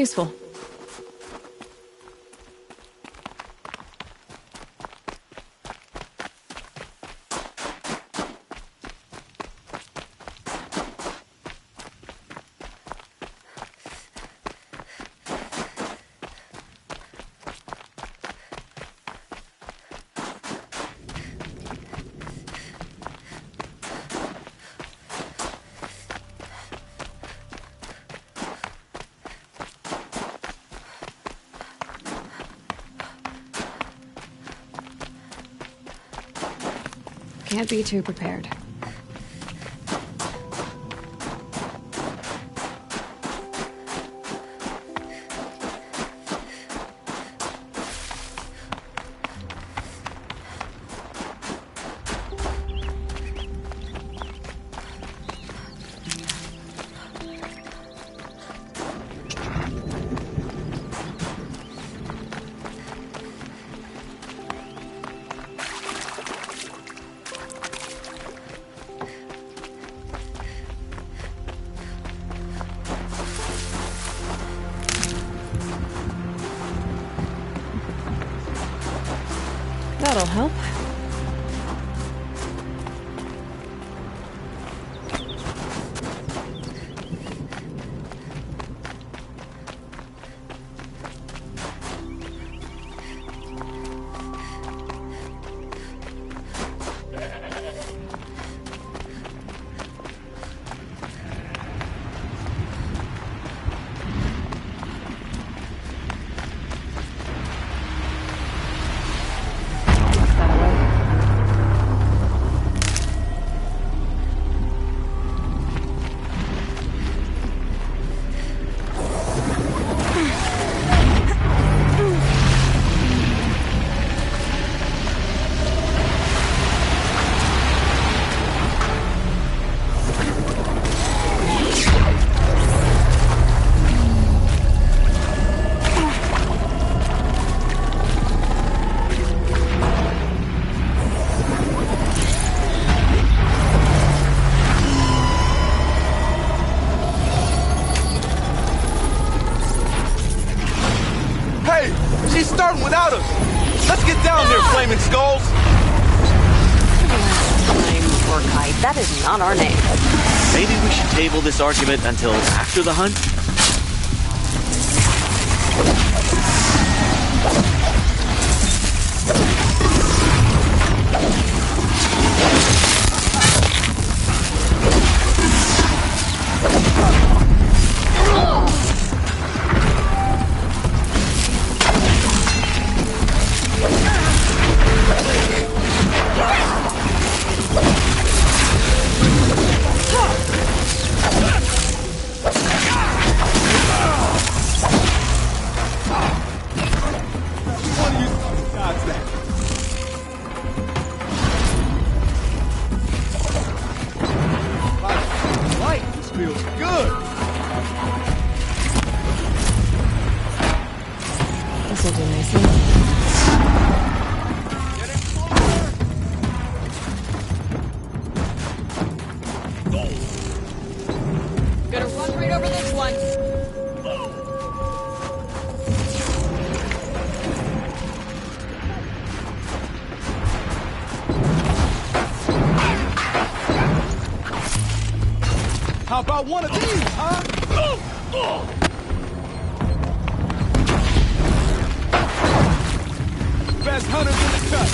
Useful. Can't be too prepared. That'll help. Without us! Let's get down there, Flaming Skulls! Orkite, that is not our name. Maybe we should table this argument until after the hunt? How about one of these, huh? Best hunters in the cut.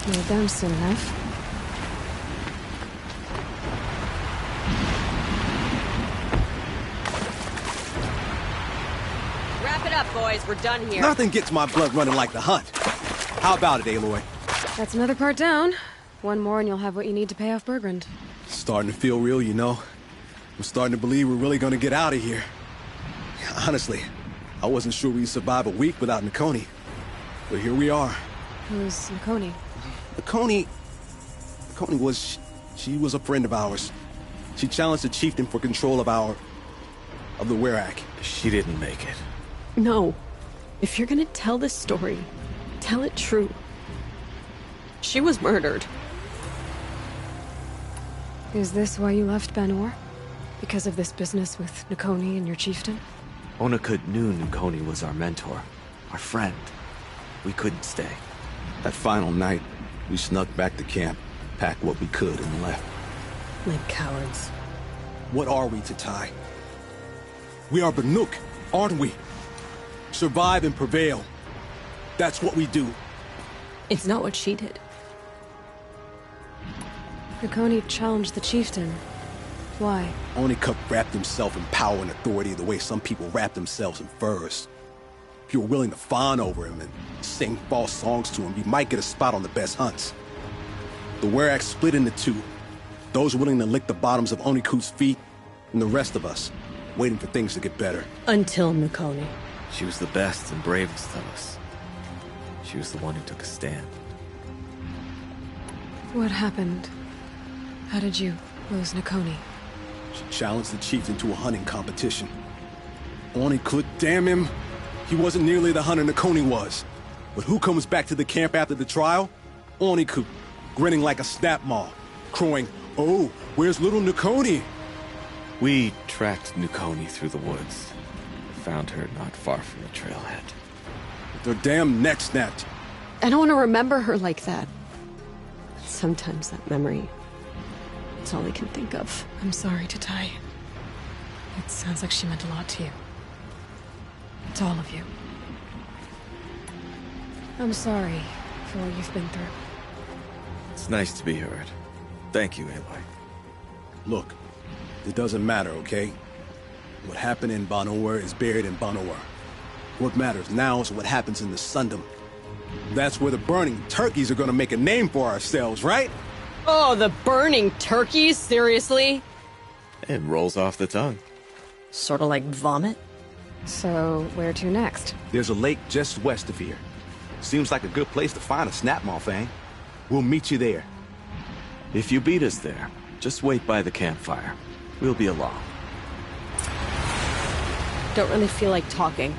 You're done soon enough. Wrap it up, boys. We're done here. Nothing gets my blood running like the hunt. How about it, Aloy? That's another part down. One more and you'll have what you need to pay off Bergrund. Starting to feel real, you know. I'm starting to believe we're really gonna get out of here. Honestly, I wasn't sure we'd survive a week without Nakoni. But here we are. Who's Nakoni? Nakoni was... She was a friend of ours. She challenged the chieftain for control of the Werak. She didn't make it. No. If you're gonna tell this story, tell it true. She was murdered. Is this why you left Banor? Because of this business with Nakoni and your chieftain? Onakut knew Nakoni was our mentor, our friend. We couldn't stay. That final night, we snuck back to camp, packed what we could, and left. Like cowards. What are we, Tatai? We are Banuk, aren't we? Survive and prevail. That's what we do. It's not what she did. Nakoni challenged the chieftain. Why? Onikup wrapped himself in power and authority the way some people wrap themselves in furs. If you were willing to fawn over him and sing false songs to him, you might get a spot on the best hunts. The Werak split into two. Those willing to lick the bottoms of Onikut's feet, and the rest of us, waiting for things to get better. Until Nakoni. She was the best and bravest of us. She was the one who took a stand. What happened? How did you lose Nakoni? She challenged the chieftain to a hunting competition. Onikut, damn him! He wasn't nearly the hunter Nakoni was. But who comes back to the camp after the trial? Onikut, grinning like a snap maw, crowing, "Oh, where's little Nakoni?" We tracked Nakoni through the woods. Found her not far from the trailhead. With their damn neck snapped. I don't want to remember her like that. Sometimes that memory... it's all I can think of. I'm sorry, Tatai. It sounds like she meant a lot to you. To all of you. I'm sorry for what you've been through. It's nice to be heard. Thank you, Aloy. Look, it doesn't matter, okay? What happened in Banor is buried in Banor. What matters now is what happens in the Sundom. That's where the burning turkeys are gonna make a name for ourselves, right? Oh, the burning turkeys? Seriously? It rolls off the tongue. Sort of like vomit? So, where to next? There's a lake just west of here. Seems like a good place to find a snapmaw fang. We'll meet you there. If you beat us there, just wait by the campfire. We'll be along. Don't really feel like talking.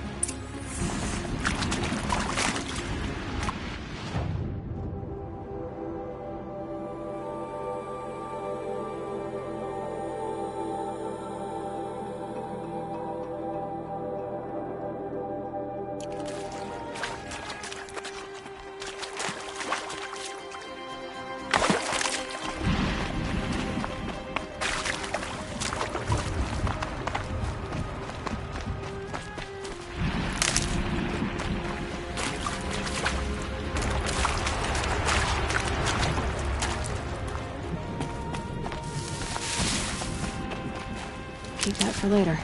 Keep that for later.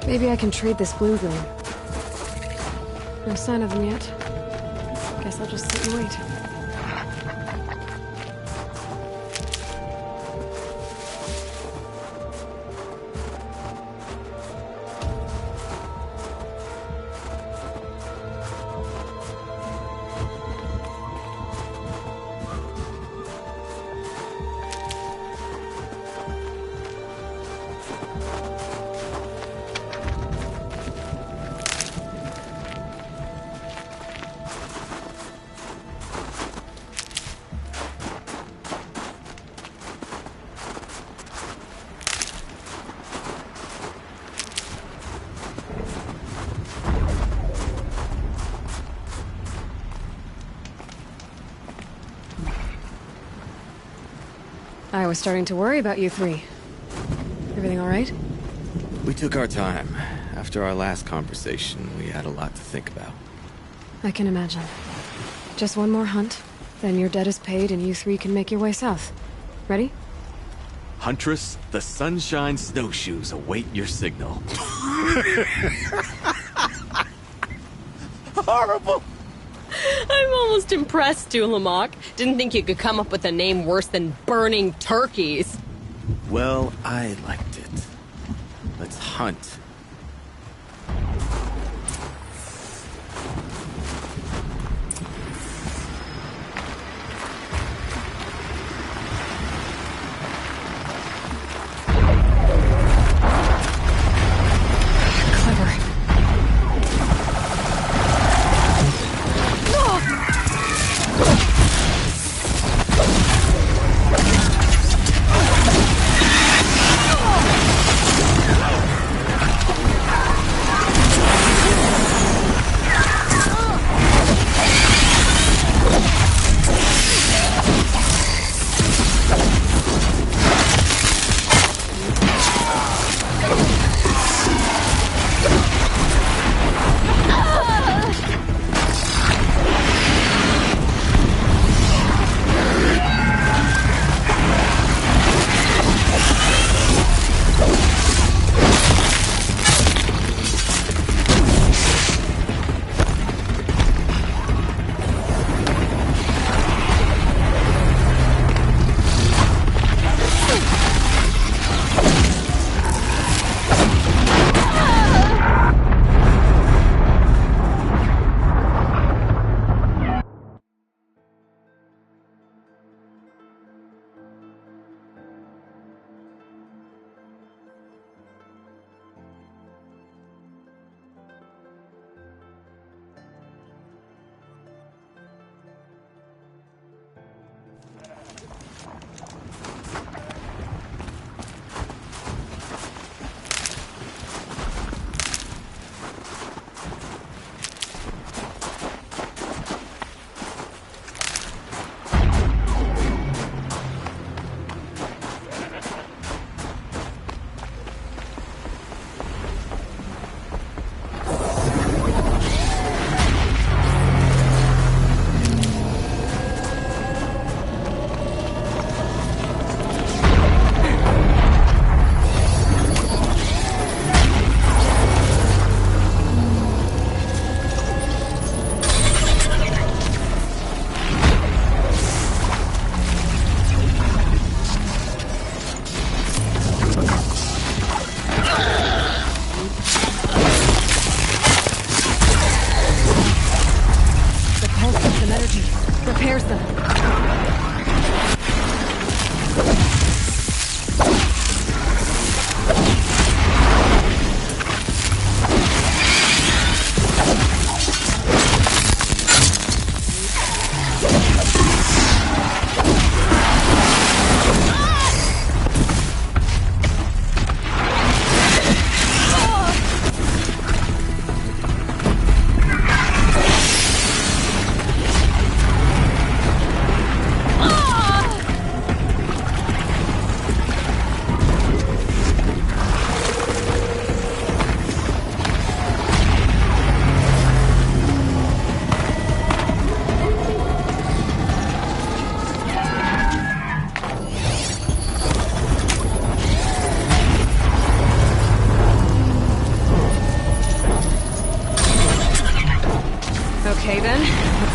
Maybe I can trade this blue gleam. No sign of them yet. Guess I'll just sit and wait. I was starting to worry about you three. Everything all right? We took our time. After our last conversation, we had a lot to think about. I can imagine. Just one more hunt, then your debt is paid and you three can make your way south. Ready? Huntress, the Sunshine Snowshoes await your signal. Horrible! I'm almost impressed, Dulamok. Didn't think you could come up with a name worse than Burning Turkeys. Well, I liked it. Let's hunt. Clever.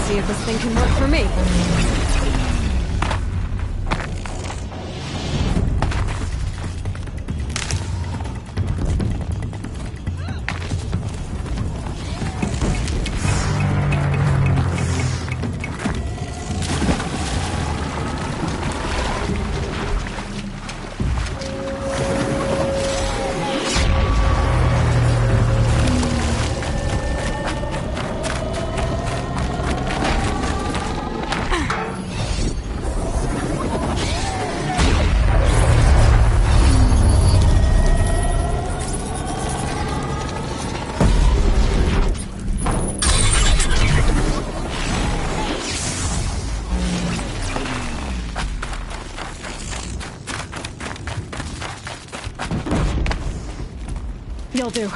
see if this thing can work for me. You'll do.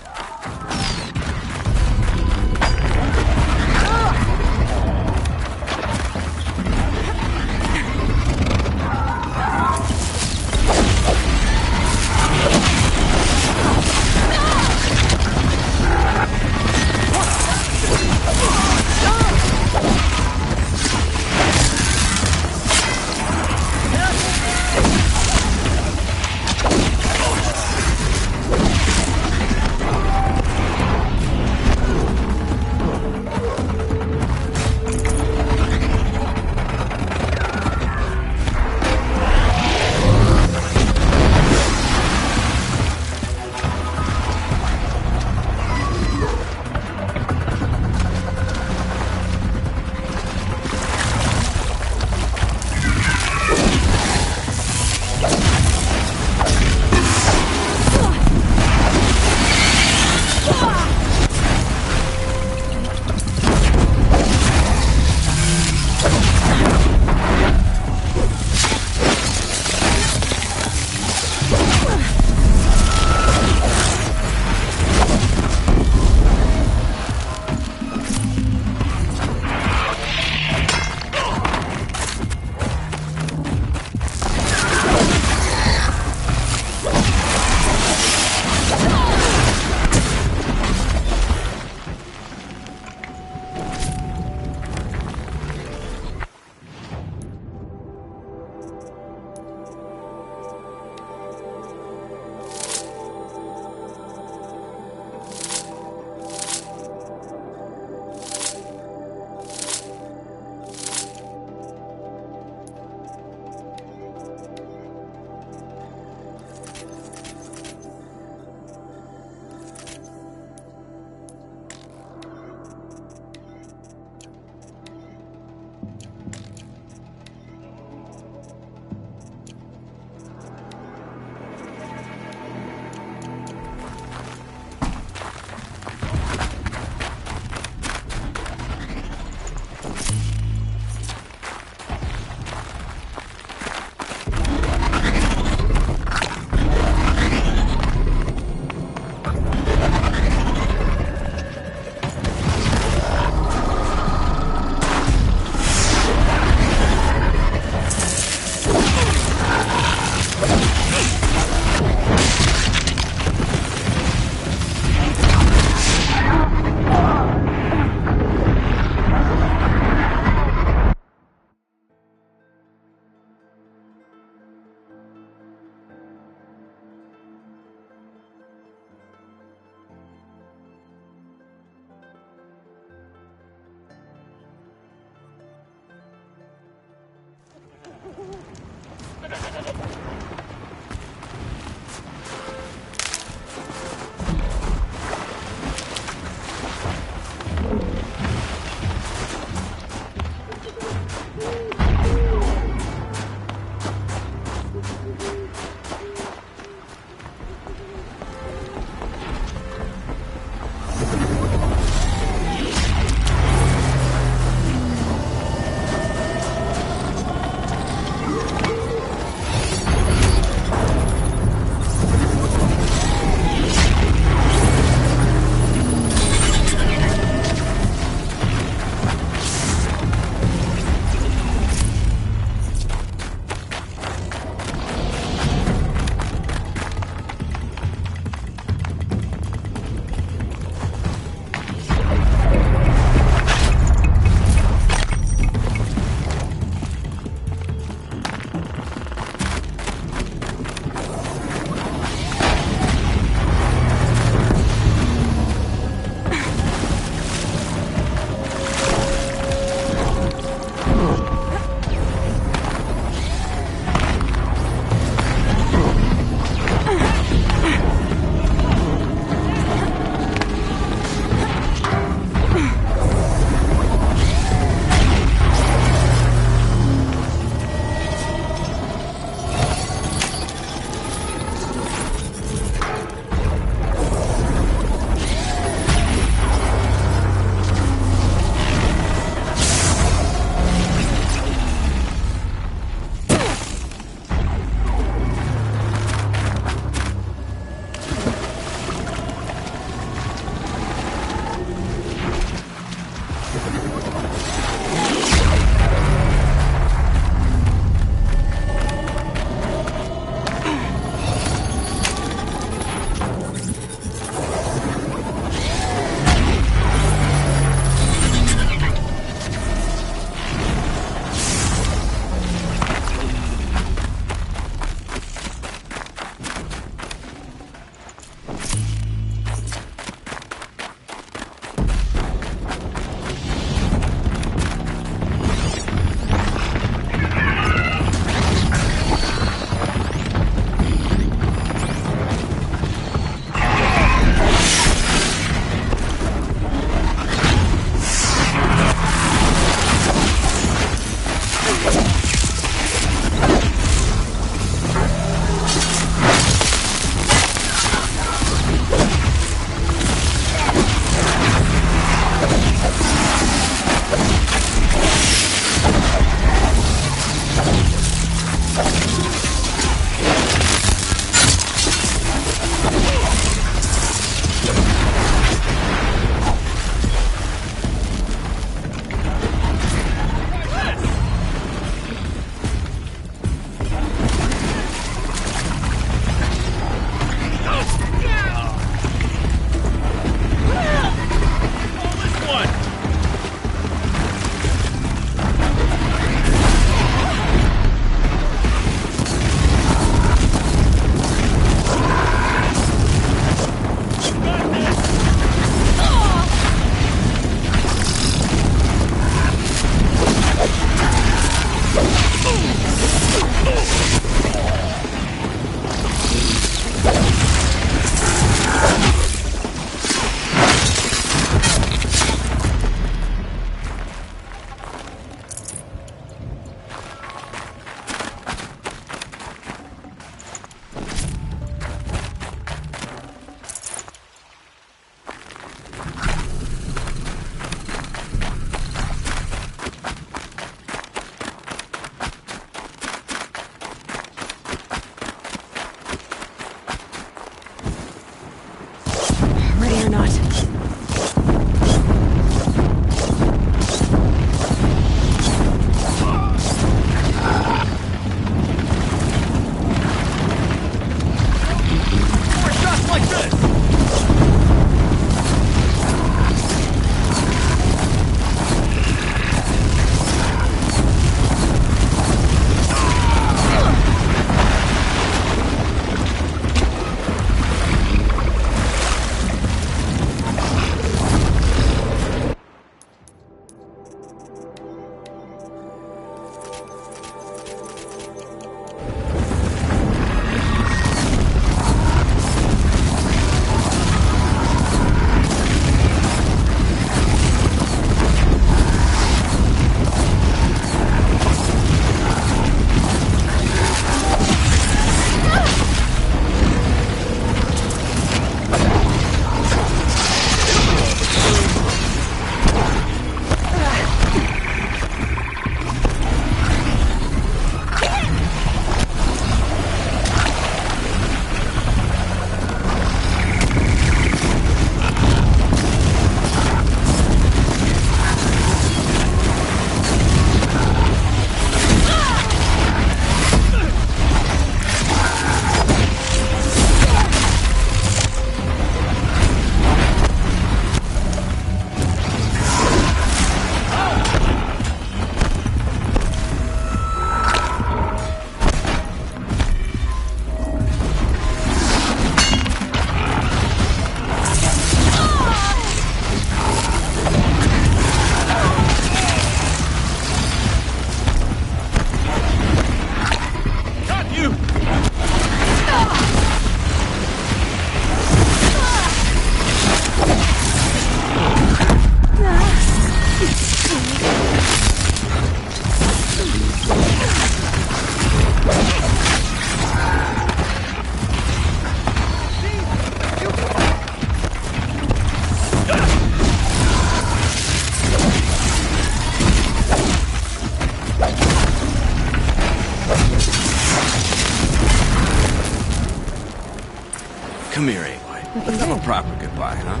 Come here, Aloy. Let's have a proper goodbye, huh?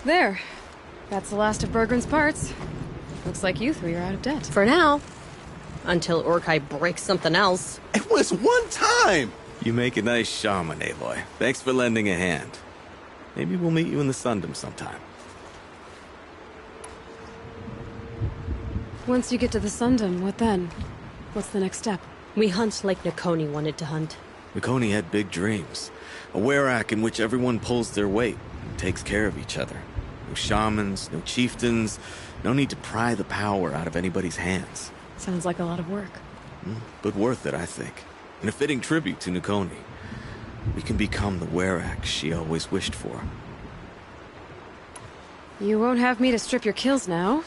There. That's the last of Bergren's parts. Looks like you three are out of debt. For now. Until Urkai breaks something else. It was one time! You make a nice shaman, Aloy. Thanks for lending a hand. Maybe we'll meet you in the Sundom sometime. Once you get to the Sundom, what then? What's the next step? We hunt like Nakoni wanted to hunt. Nakoni had big dreams. A Werak in which everyone pulls their weight and takes care of each other. No shamans, no chieftains, no need to pry the power out of anybody's hands. Sounds like a lot of work. But worth it, I think. And a fitting tribute to Nakoni. We can become the Werak she always wished for. You won't have me to strip your kills now.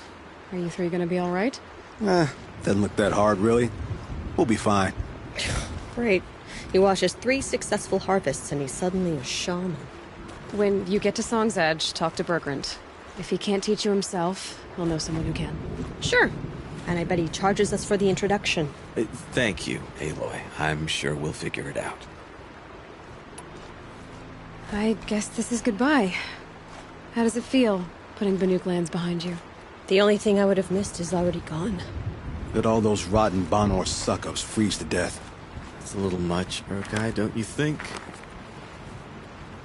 Are you three gonna be alright? Doesn't look that hard, really. We'll be fine. Great. He watches 3 successful harvests and he's suddenly a shaman. When you get to Song's Edge, talk to Bergrand. If he can't teach you himself, he'll know someone who can. Sure. And I bet he charges us for the introduction. Thank you, Aloy. I'm sure we'll figure it out. I guess this is goodbye. How does it feel, putting Banuk lands behind you? The only thing I would have missed is already gone. Let all those rotten Banor suck-ups freeze to death. It's a little much, Urkai, don't you think?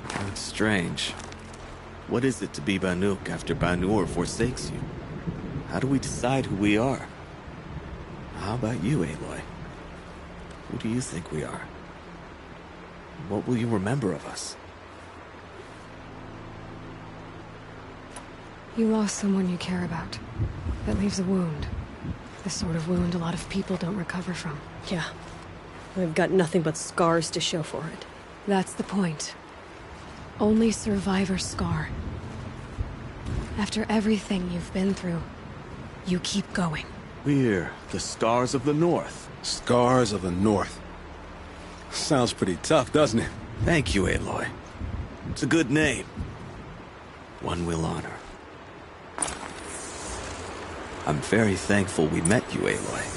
That's strange. What is it to be Banuk after Banur forsakes you? How do we decide who we are? How about you, Aloy? Who do you think we are? What will you remember of us? You lost someone you care about. That leaves a wound. The sort of wound a lot of people don't recover from. Yeah. I've got nothing but scars to show for it. That's the point. Only survivor's scar. After everything you've been through, you keep going. We're the Scars of the North. Scars of the North. Sounds pretty tough, doesn't it? Thank you, Aloy. It's a good name. One we'll honor. I'm very thankful we met you, Aloy.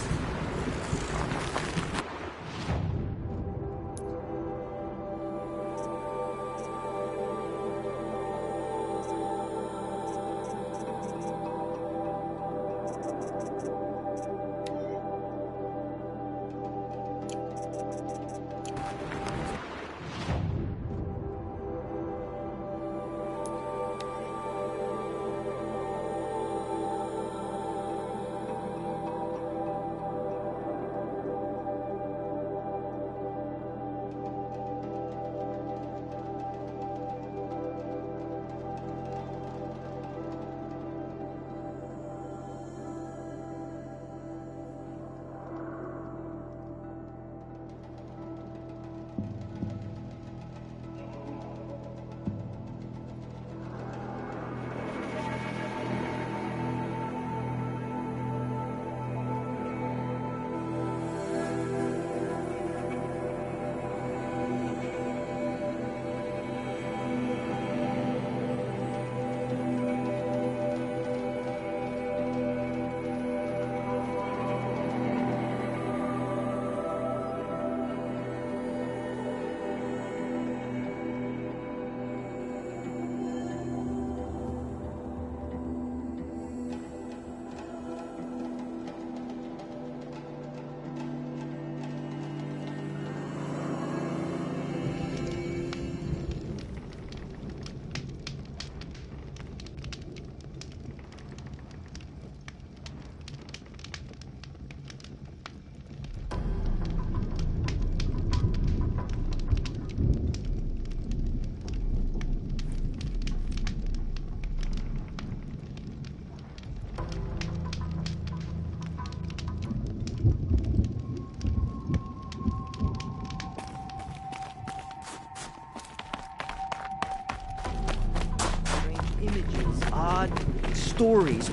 Images, odd stories.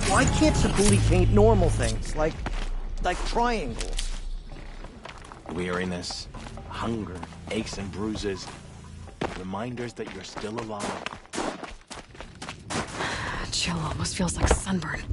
Why can't Sabuli paint normal things, like triangles? Weariness, hunger, aches and bruises. Reminders that you're still alive. Chill almost feels like sunburn.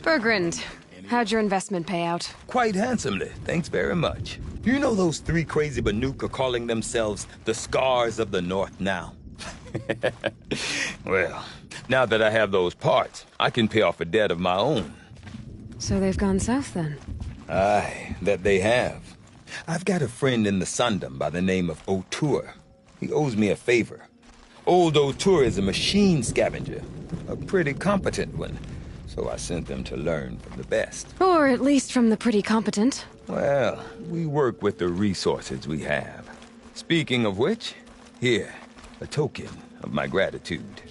Bergrand, how'd your investment pay out? Quite handsomely, thanks very much. You know those three crazy Banuk are calling themselves the Scars of the North now? Well, now that I have those parts, I can pay off a debt of my own. So they've gone south then? Aye, that they have. I've got a friend in the Sundom by the name of O'Toole. He owes me a favor. Old O'Toole is a machine scavenger, a pretty competent one. So I sent them to learn from the best. Or at least from the pretty competent. Well, we work with the resources we have. Speaking of which, here, a token of my gratitude.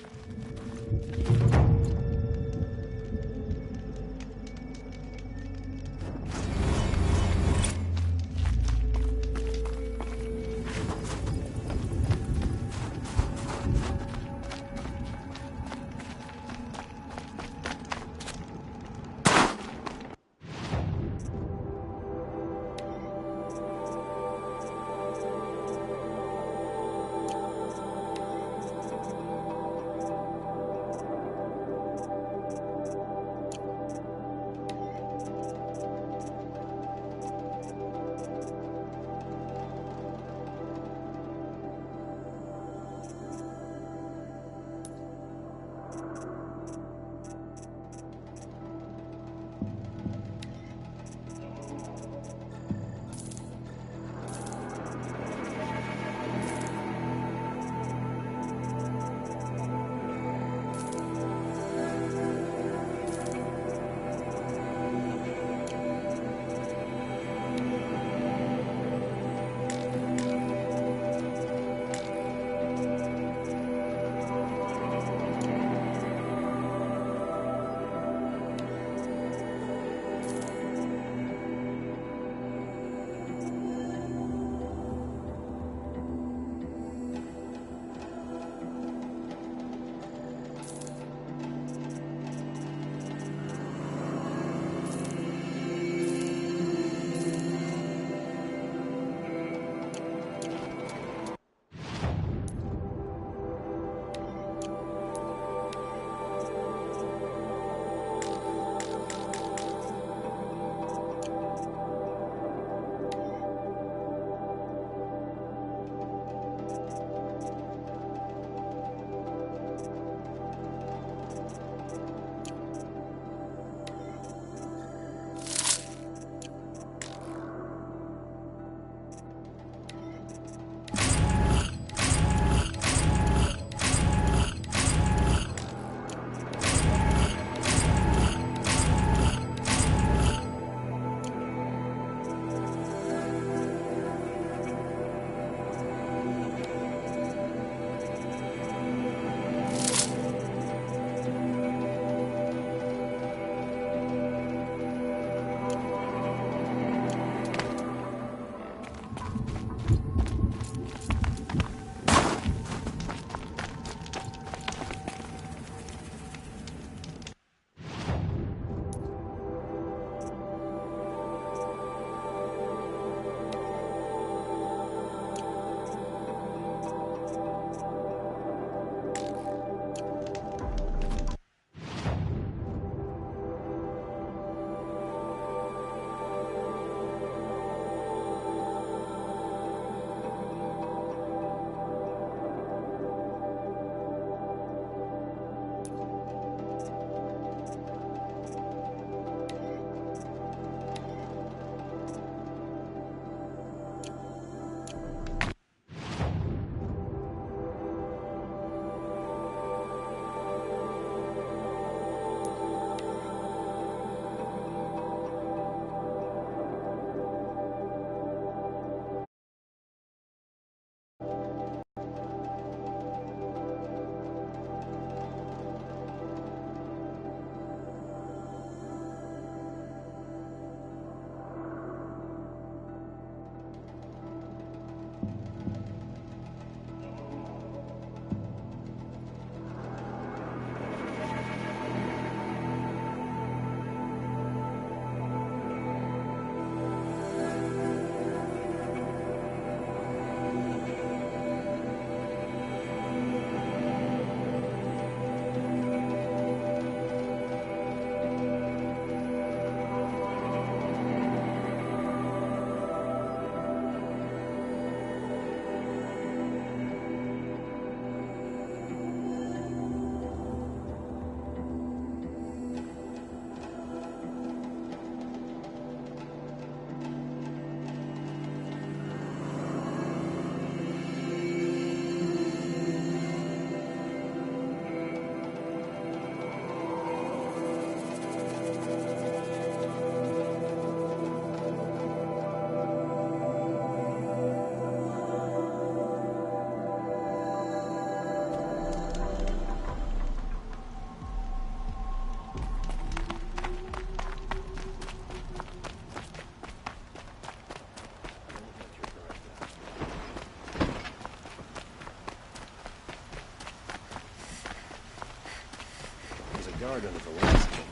guard under the last king.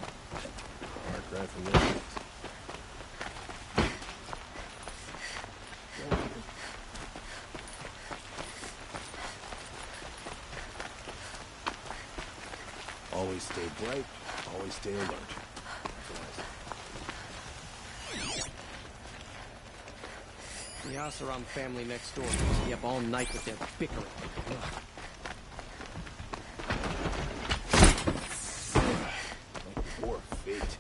Far cry from this. Always stay bright, always stay alert. The Oseram family next door stay up all night with their bickering. Poor fate.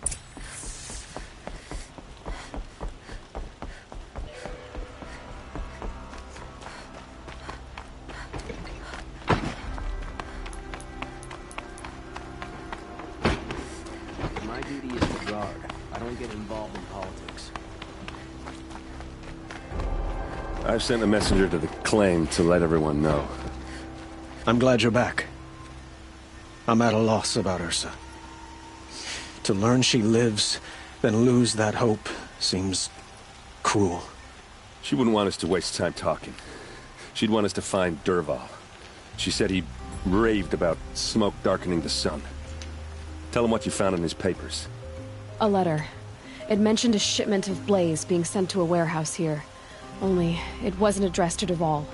My duty is to guard. I don't get involved in politics. I've sent a messenger to the claim to let everyone know. I'm glad you're back. I'm at a loss about Ursa. To learn she lives, then lose that hope, seems cruel. She wouldn't want us to waste time talking. She'd want us to find Dervahl. She said he raved about smoke darkening the sun. Tell him what you found in his papers. A letter. It mentioned a shipment of blaze being sent to a warehouse here. Only, it wasn't addressed to Dervahl.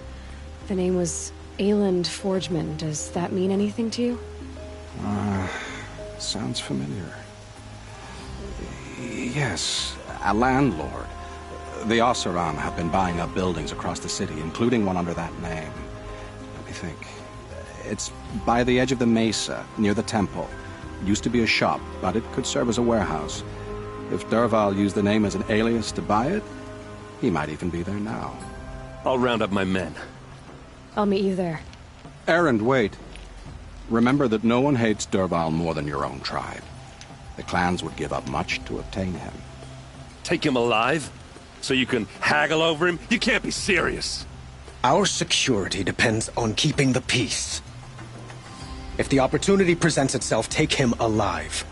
The name was Ayland Forgeman. Does that mean anything to you? Sounds familiar. Yes, a landlord. The Oseram have been buying up buildings across the city, including one under that name. Let me think. It's by the edge of the mesa, near the temple. It used to be a shop, but it could serve as a warehouse. If Dervahl used the name as an alias to buy it, he might even be there now. I'll round up my men. I'll meet you there. Erend, wait. Remember that no one hates Dervahl more than your own tribe. The clans would give up much to obtain him. Take him alive? So you can haggle over him? You can't be serious. Our security depends on keeping the peace. If the opportunity presents itself, take him alive.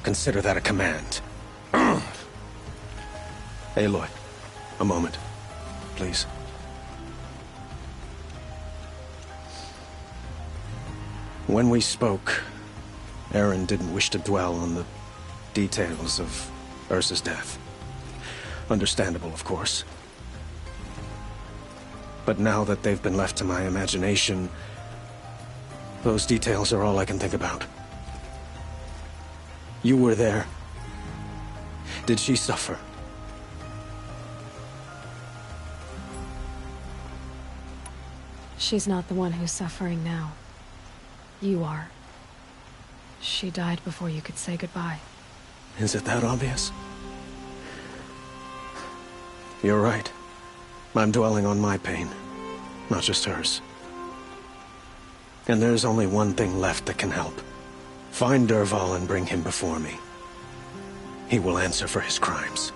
Consider that a command. Aloy, a moment, please. When we spoke, Erend didn't wish to dwell on the details of Ursa's death. Understandable, of course. But now that they've been left to my imagination, those details are all I can think about. You were there. Did she suffer? She's not the one who's suffering now. You are. She died before you could say goodbye. Is it that obvious? You're right. I'm dwelling on my pain, not just hers. And there's only one thing left that can help. Find Dervahl and bring him before me. He will answer for his crimes.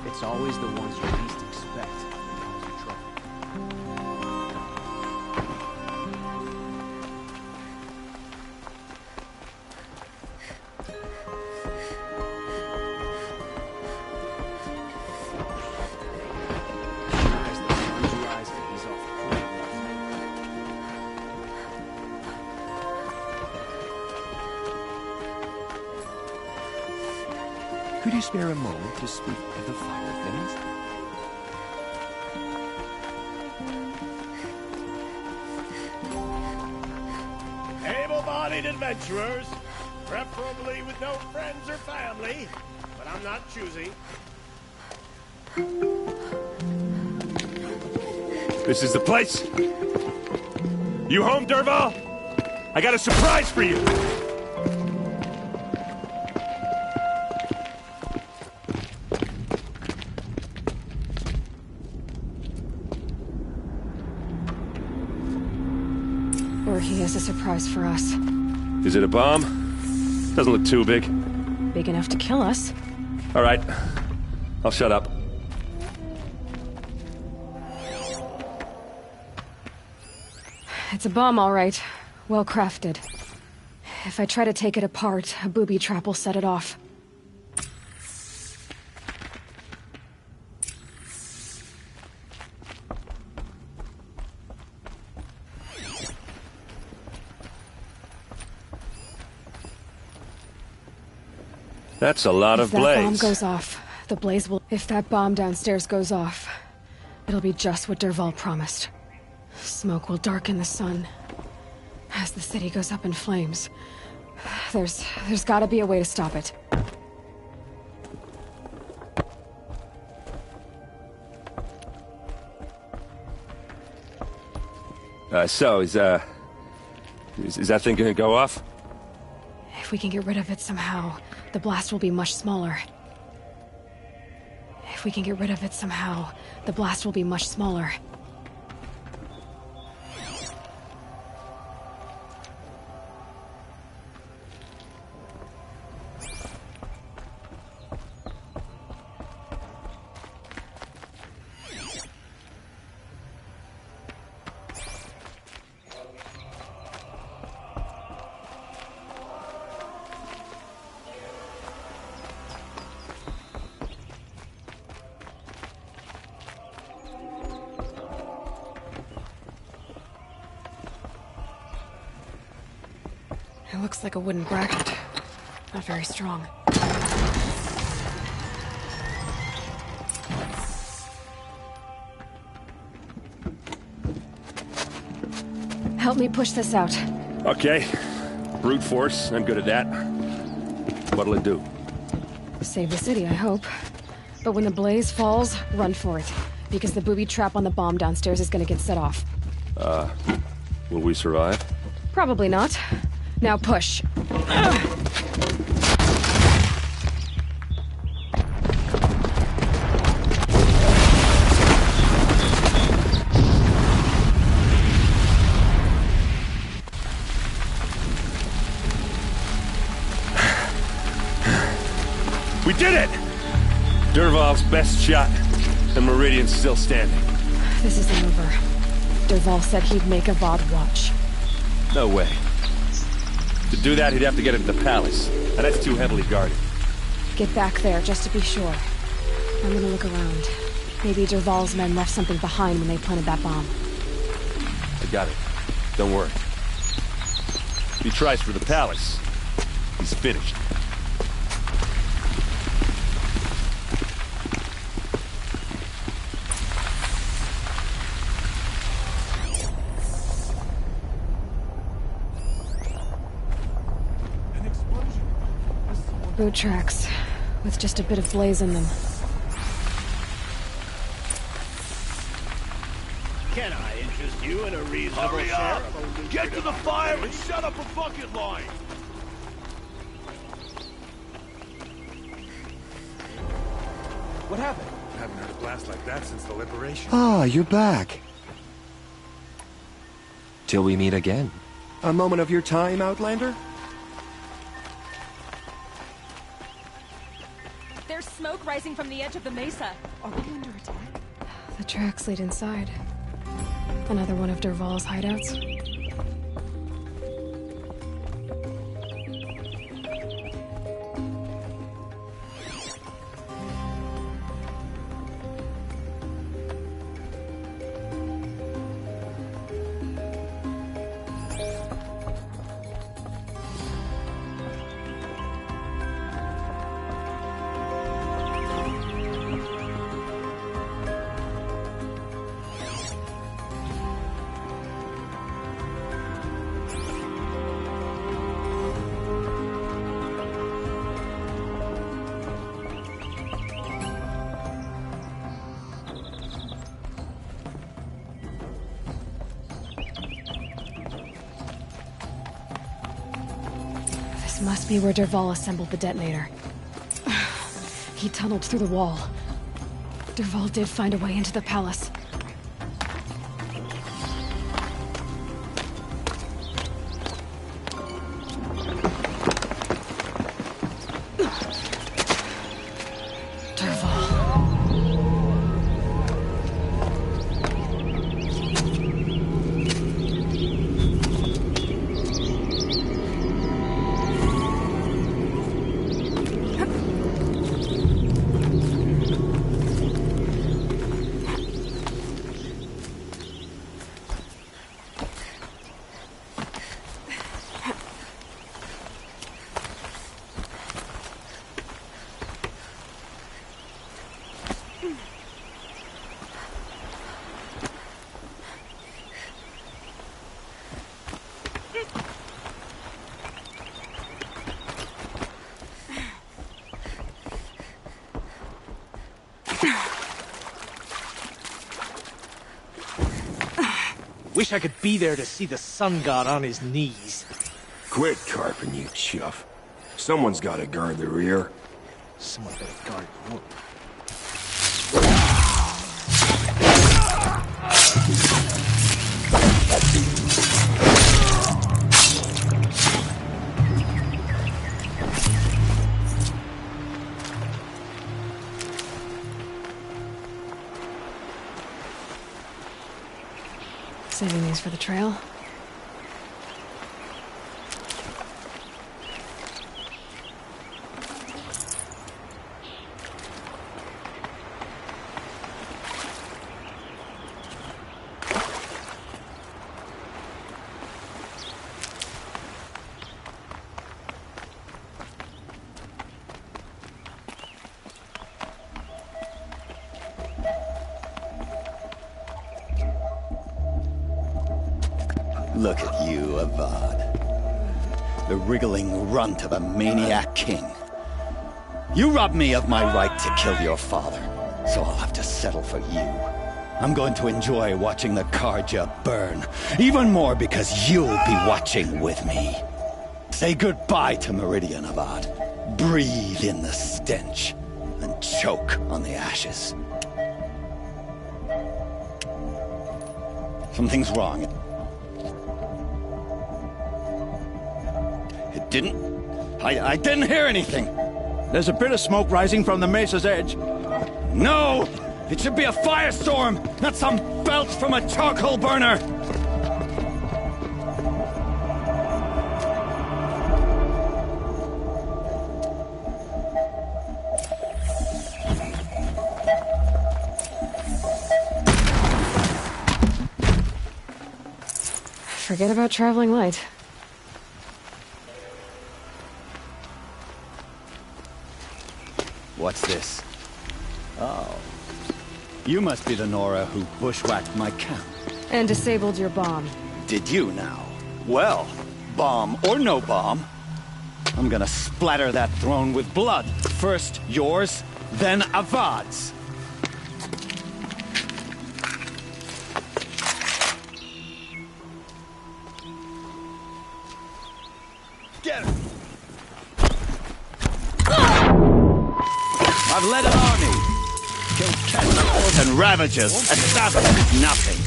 It's always the ones you least expect that cause you trouble. As the sun's rising, he's off court. Could you spare a moment to speak of the finer things? Able-bodied adventurers, preferably with no friends or family, but I'm not choosy. This is the place? You home, Dervahl? I got a surprise for you! Or he has a surprise for us. Is it a bomb? Doesn't look too big. Big enough to kill us. All right. I'll shut up. It's a bomb, all right. Well crafted. If I try to take it apart, a booby trap will set it off. That's a lot of blaze. If that bomb goes off, the blaze will... If that bomb downstairs goes off, it'll be just what Dervahl promised. Smoke will darken the sun. As the city goes up in flames, there's gotta be a way to stop it. So, is that thing gonna go off? If we can get rid of it somehow, the blast will be much smaller. If we can get rid of it somehow, the blast will be much smaller. It looks like a wooden bracket. Not very strong. Help me push this out. Okay. Brute force, I'm good at that. What'll it do? Save the city, I hope. But when the blaze falls, run for it. Because the booby trap on the bomb downstairs is gonna get set off. Will we survive? Probably not. Now push. We did it! Dervahl's best shot, and Meridian's still standing. This isn't over. Dervahl said he'd make Avad watch. No way. To do that, he'd have to get into the palace, and that's too heavily guarded. Get back there, just to be sure. I'm gonna look around. Maybe Dervahl's men left something behind when they planted that bomb. I got it. Don't worry. If he tries for the palace, he's finished. Boot tracks, with just a bit of blaze in them. Can I interest you in a reasonable Hurry up! share? Get to the fire and shut up a bucket line! What happened? Haven't heard a blast like that since the liberation. Ah, you're back. Till we meet again. A moment of your time, Outlander? There's smoke rising from the edge of the mesa. Are we under attack? The tracks lead inside. Another one of Dervahl's hideouts. Must be where Dervahl assembled the detonator. He tunneled through the wall. Dervahl did find a way into the palace. wish I could be there to see the sun god on his knees. Quit carping, you chuff. Someone's gotta guard the rear. Someone better guard you. Saving these for the trail. Look at you, Avad. The wriggling runt of a maniac king. You robbed me of my right to kill your father, so I'll have to settle for you. I'm going to enjoy watching the Carja burn, even more because you'll be watching with me. Say goodbye to Meridian, Avad. Breathe in the stench, and choke on the ashes. Something's wrong. It didn't... I didn't hear anything. There's a bit of smoke rising from the mesa's edge. No! It should be a firestorm, not some belch from a charcoal burner! Forget about traveling light. What's this? Oh. You must be the Nora who bushwhacked my camp. And disabled your bomb. Did you now? Well, bomb or no bomb, I'm gonna splatter that throne with blood. First yours, then Avad's. Get her! I've led an army. Killed cannibals and ravagers. Established nothing.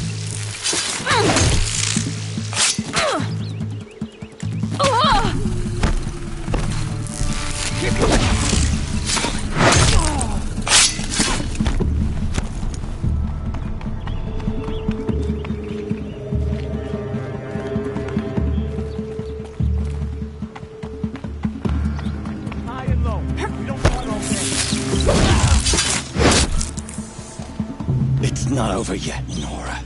High and low. We don't want all this. It's not over yet, Nora.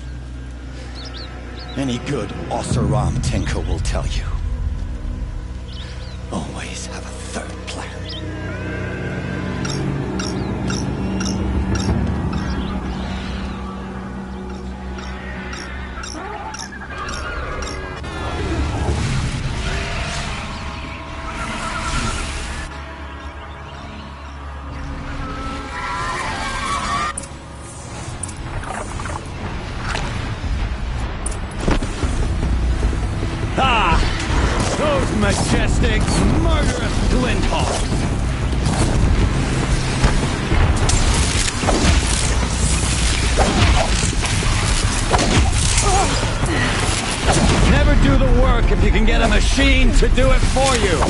Any good Oseram tinker will tell you. Always have a third plan. Ah! Those majestic, murderous Glinthawks! Never do the work if you can get a machine to do it for you!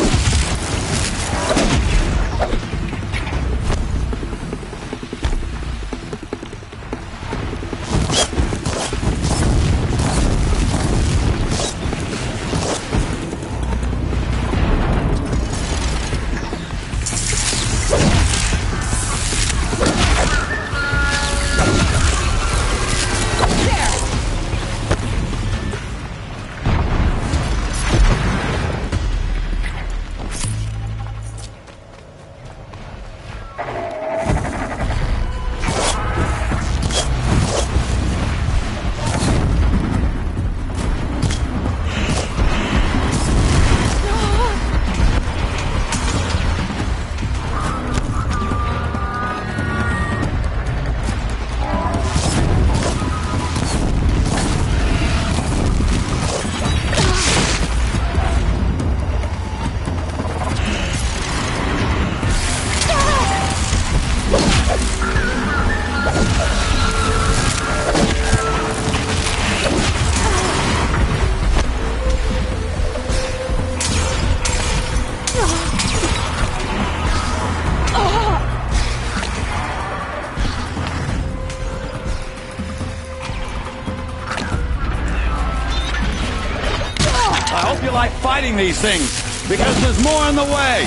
I hope you like fighting these things, because there's more on the way!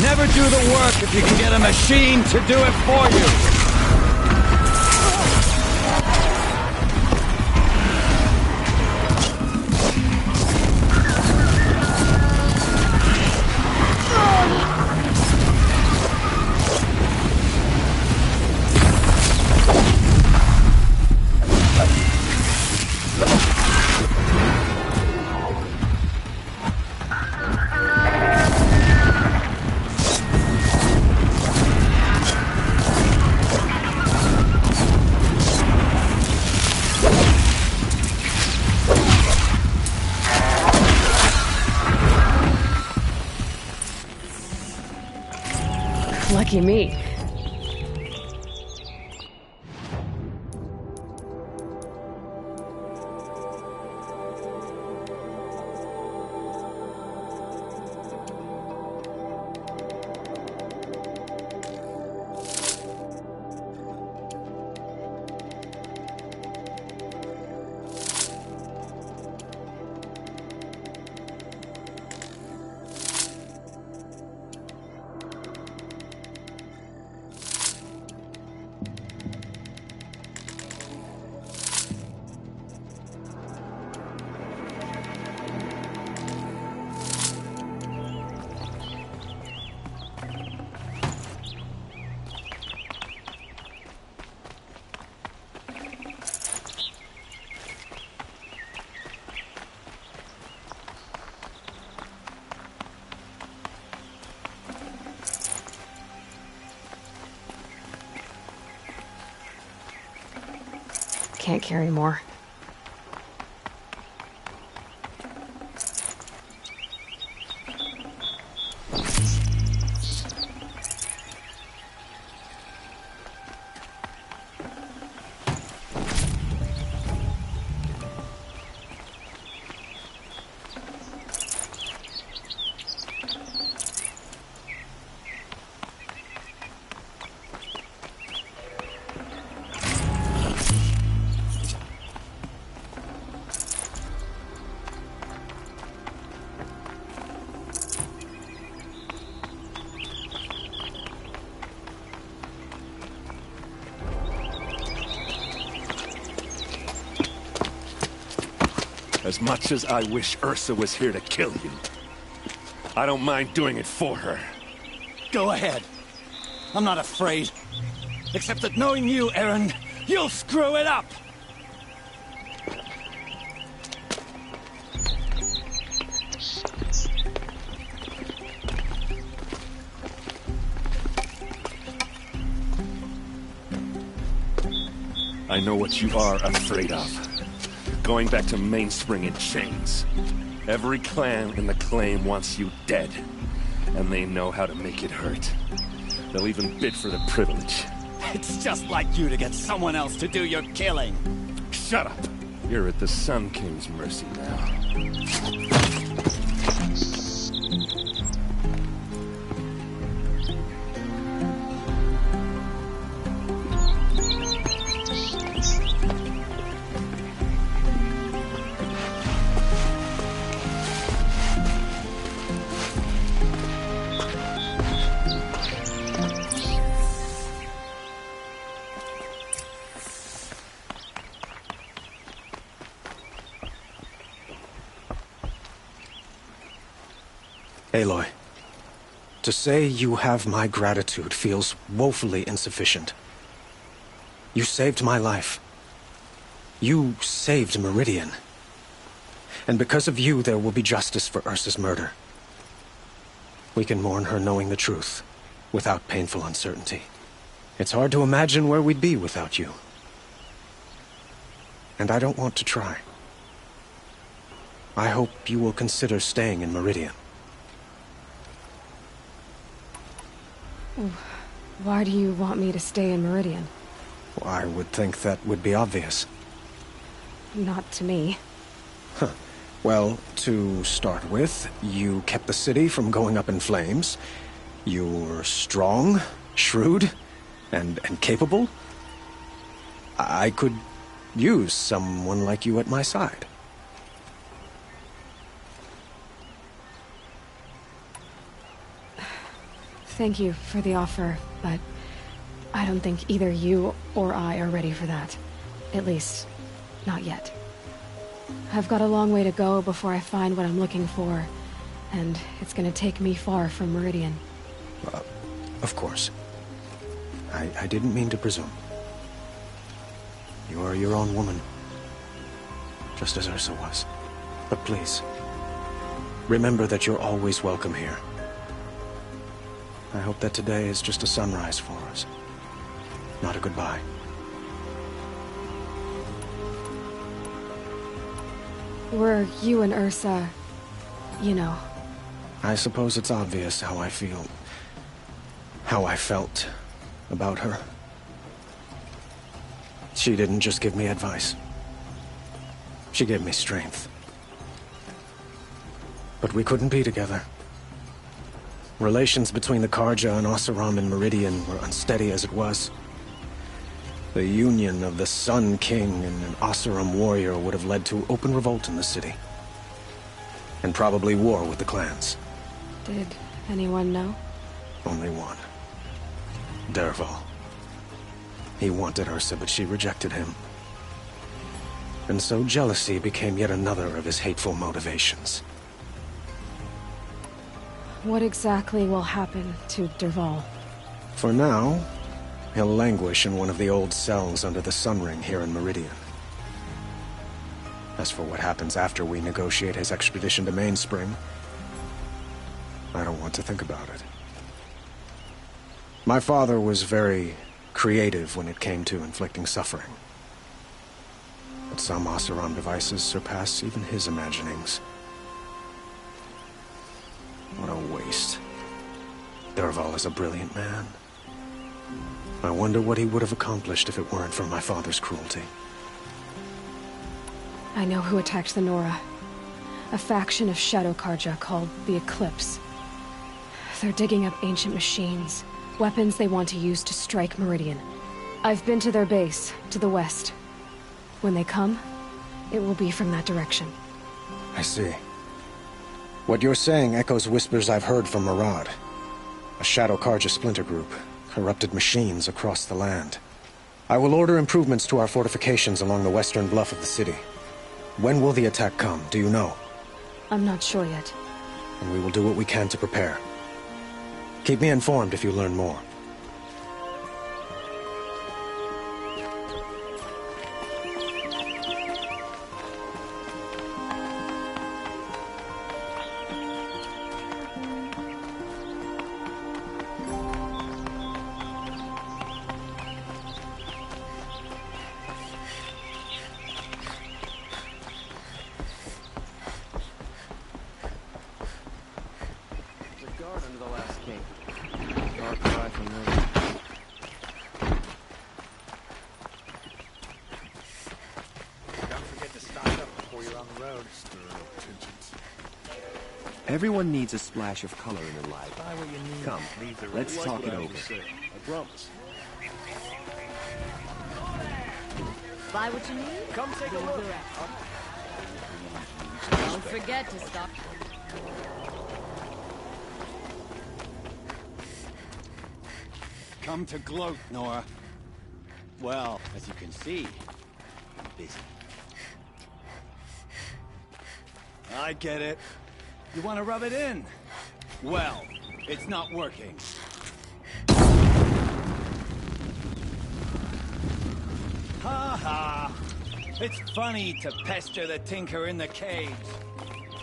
Never do the work if you can get a machine to do it for you! Lucky me. Can't carry more. As much as I wish Ursa was here to kill you, I don't mind doing it for her. Go ahead. I'm not afraid. Except that knowing you, Eren, you'll screw it up! I know what you are afraid of. Going back to Mainspring in chains. Every clan in the claim wants you dead. And they know how to make it hurt. They'll even bid for the privilege. It's just like you to get someone else to do your killing. Shut up! You're at the Sun King's mercy now. Aloy, to say you have my gratitude feels woefully insufficient. You saved my life. You saved Meridian. And because of you, there will be justice for Ursa's murder. We can mourn her knowing the truth, without painful uncertainty. It's hard to imagine where we'd be without you. And I don't want to try. I hope you will consider staying in Meridian. Why do you want me to stay in Meridian? I would think that would be obvious. Not to me. Huh. Well, to start with, you kept the city from going up in flames. You're strong, shrewd, and capable? I could use someone like you at my side. Thank you for the offer, but I don't think either you or I are ready for that. At least, not yet. I've got a long way to go before I find what I'm looking for, and it's gonna take me far from Meridian. Of course. I didn't mean to presume. You are your own woman, just as Ursa was. But please, remember that you're always welcome here. I hope that today is just a sunrise for us, not a goodbye. Were you and Ursa, you know? I suppose it's obvious how I feel, how I felt about her. She didn't just give me advice. She gave me strength. But we couldn't be together. Relations between the Carja and Oseram and Meridian were unsteady as it was. The union of the Sun King and an Oseram warrior would have led to open revolt in the city. And probably war with the clans. Did anyone know? Only one. Dervahl. He wanted Ursa, but she rejected him. And so jealousy became yet another of his hateful motivations. What exactly will happen to Dervahl? For now, he'll languish in one of the old cells under the Sun Ring here in Meridian. As for what happens after we negotiate his expedition to Mainspring, I don't want to think about it. My father was very creative when it came to inflicting suffering. But some Oseram devices surpass even his imaginings. What a waste. Dervahl is a brilliant man. I wonder what he would have accomplished if it weren't for my father's cruelty. I know who attacked the Nora. A faction of Shadow Carja called the Eclipse. They're digging up ancient machines, weapons they want to use to strike Meridian. I've been to their base, to the west. When they come, it will be from that direction. I see. What you're saying echoes whispers I've heard from Murad. A Shadow Carja splinter group, corrupted machines across the land. I will order improvements to our fortifications along the western bluff of the city. When will the attack come, do you know? I'm not sure yet. And we will do what we can to prepare. Keep me informed if you learn more. Everyone needs a splash of color in their life. Come, let's talk it over. I promise. Buy what you need? Come take a look. Don't forget to stop. Come to gloat, Nora. Well, as you can see, I'm busy. I get it. You want to rub it in? Well, it's not working. Ha ha! It's funny to pester the tinker in the caves.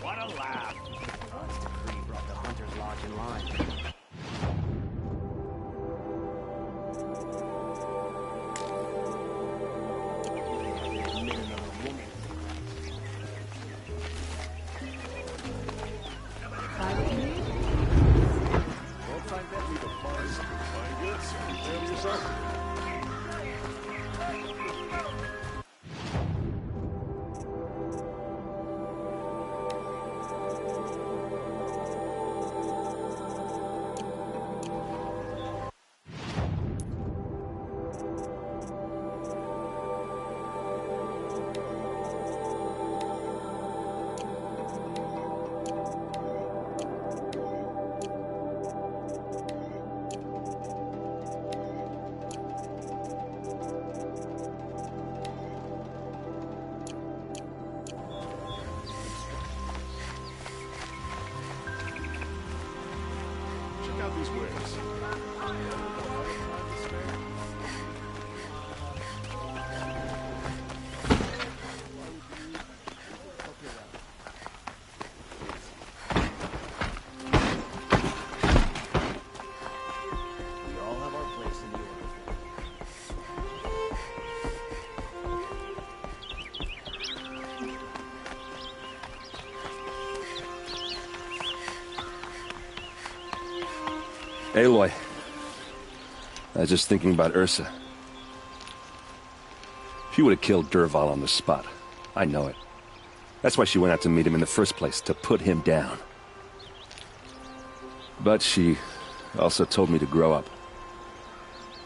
What a laugh! God's decree brought the Hunter's Lodge in line. these wares. We all have our place in the order. Aloy, I was just thinking about Ursa. She would have killed Dervahl on the spot. I know it. That's why she went out to meet him in the first place, to put him down. But she also told me to grow up.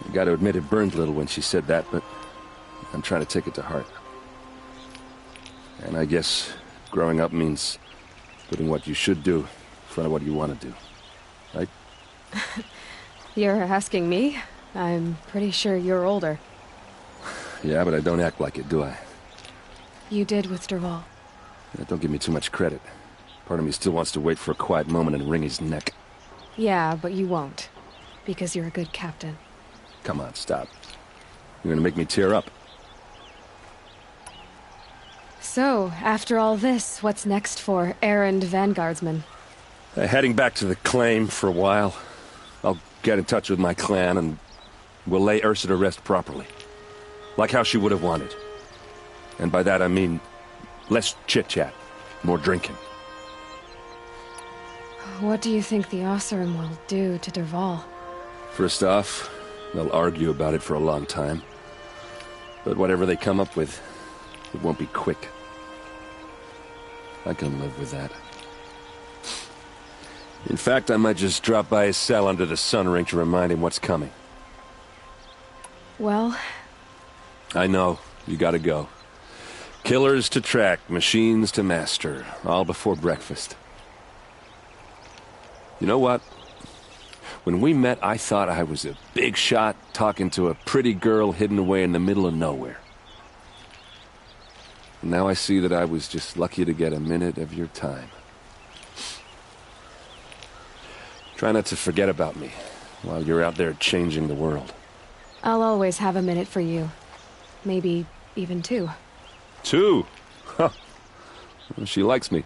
I gotta admit it burned a little when she said that, but I'm trying to take it to heart. And I guess growing up means putting what you should do in front of what you want to do. Right? You're asking me? I'm pretty sure you're older. Yeah, but I don't act like it, do I? You did with Dervahl. Yeah, don't give me too much credit. Part of me still wants to wait for a quiet moment and wring his neck. Yeah, but you won't. Because you're a good captain. Come on, stop. You're gonna make me tear up. So, after all this, what's next for errand vanguardsman? Heading back to the claim for a while. I'll get in touch with my clan and we'll lay Ursa to rest properly. Like how she would have wanted. And by that I mean less chit-chat, more drinking. What do you think the Oseram will do to Dervahl? First off, they'll argue about it for a long time. But whatever they come up with, it won't be quick. I can live with that. In fact, I might just drop by his cell under the sun ring to remind him what's coming. Well... I know. You gotta go. Killers to track, machines to master. All before breakfast. You know what? When we met, I thought I was a big shot talking to a pretty girl hidden away in the middle of nowhere. And now I see that I was just lucky to get a minute of your time. Try not to forget about me while you're out there changing the world. I'll always have a minute for you. Maybe even 2. 2? Huh. Well, she likes me.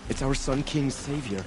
It's our Sun King's savior.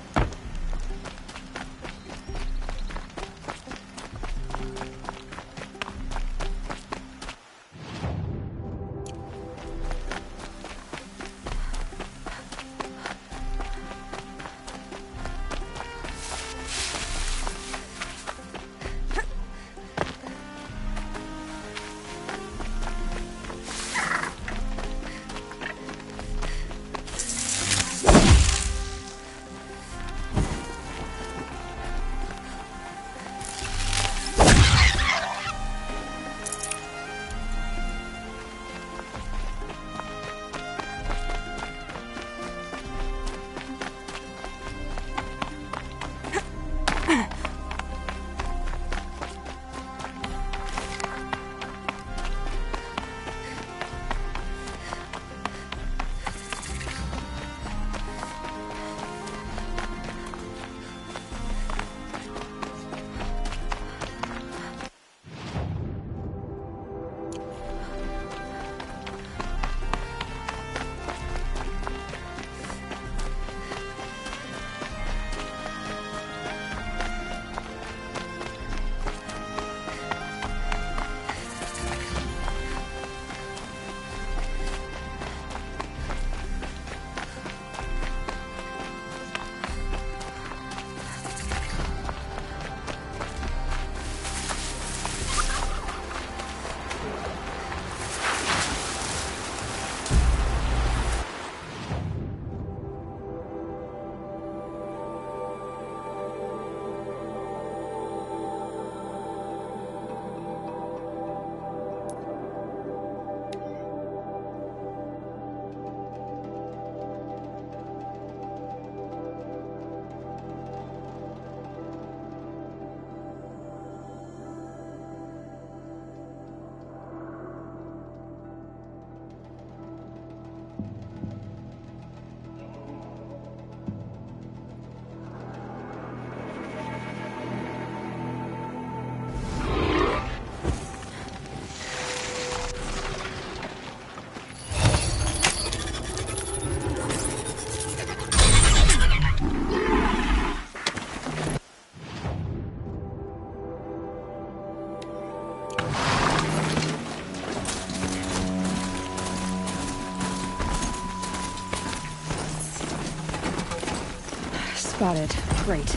Got it. Great.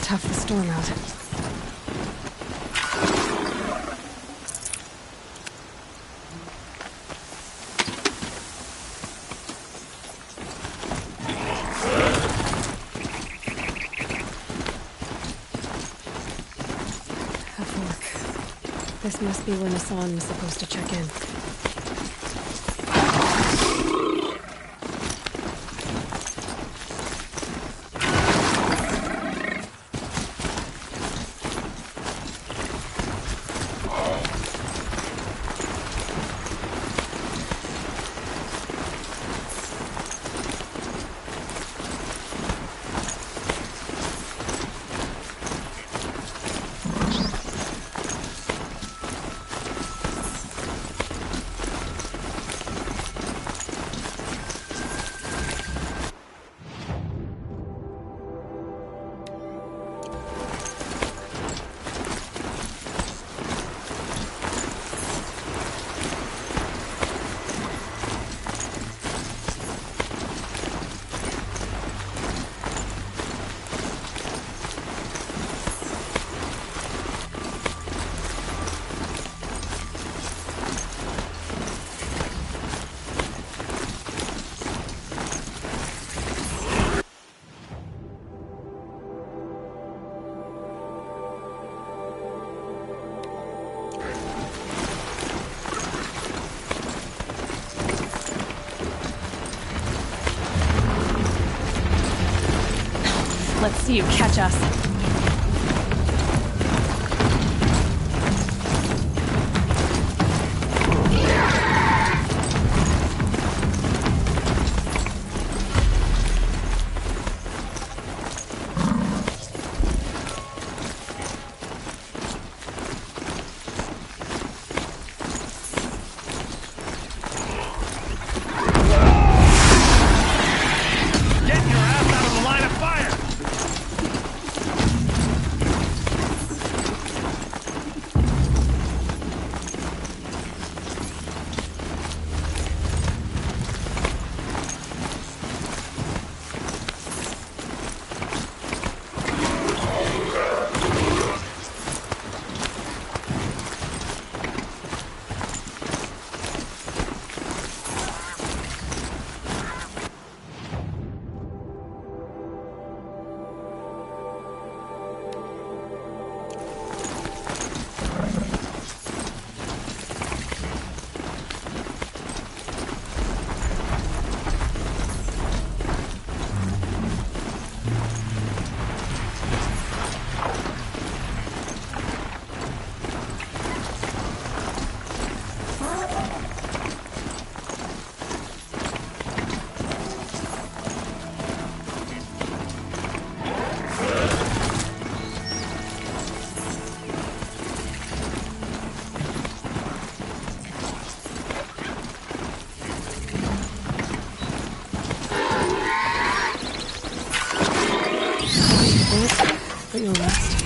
Tough the storm out. A fork. This must be where Nassan was supposed to check in. Let's see you catch us. Get your ass out of the line of fire! thought you were resting.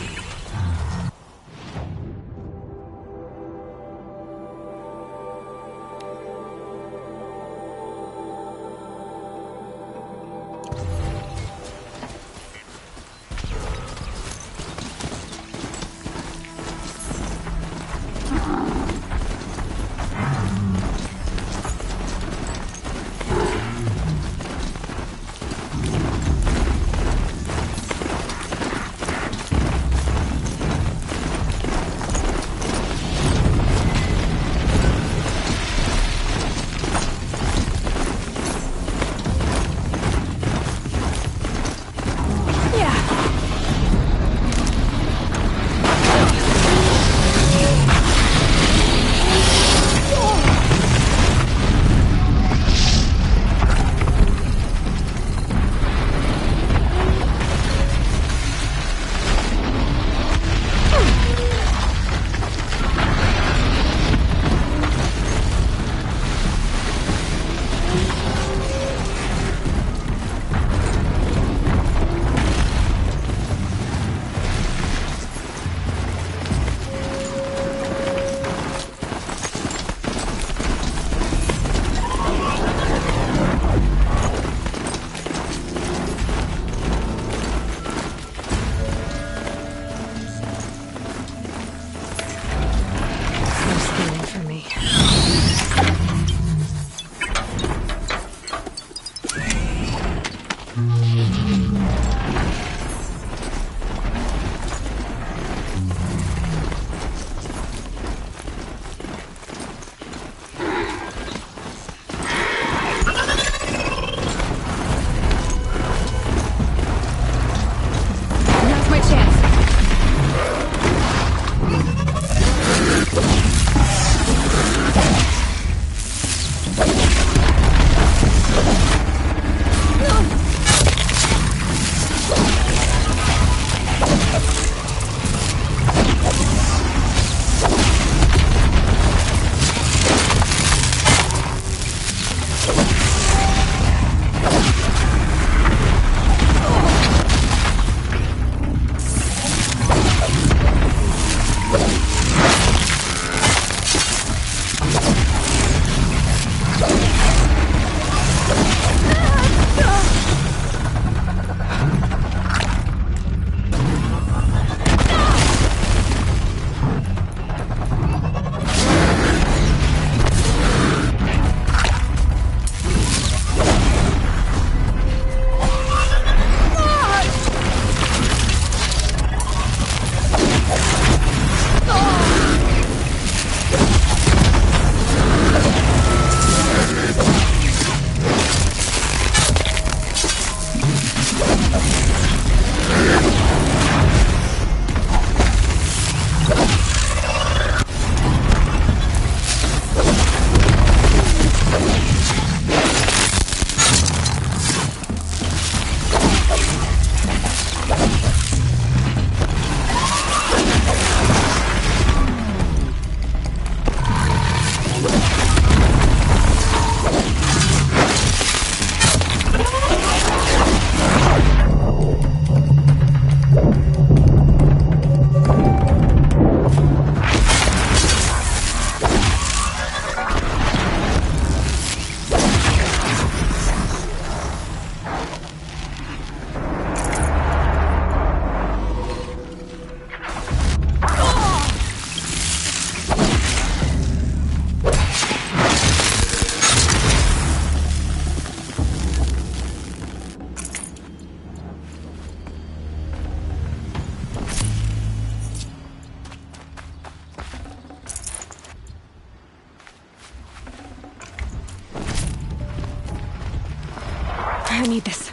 I need this.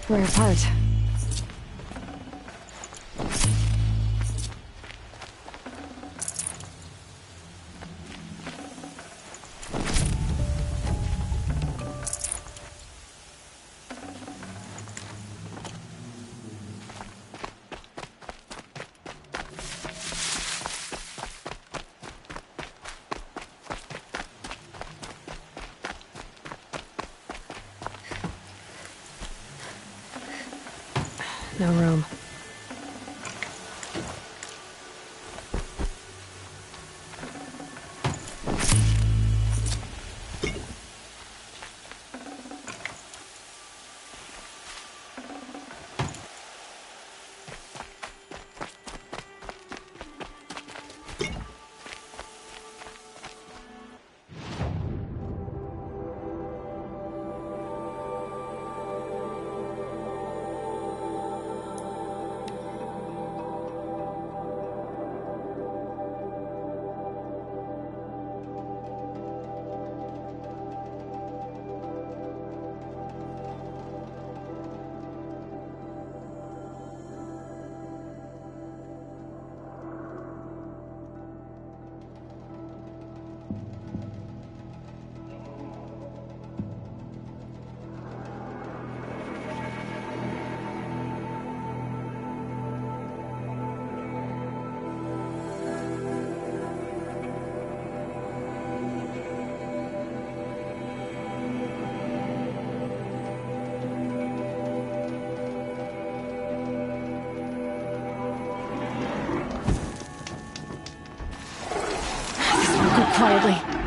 We're apart. No room. Quietly.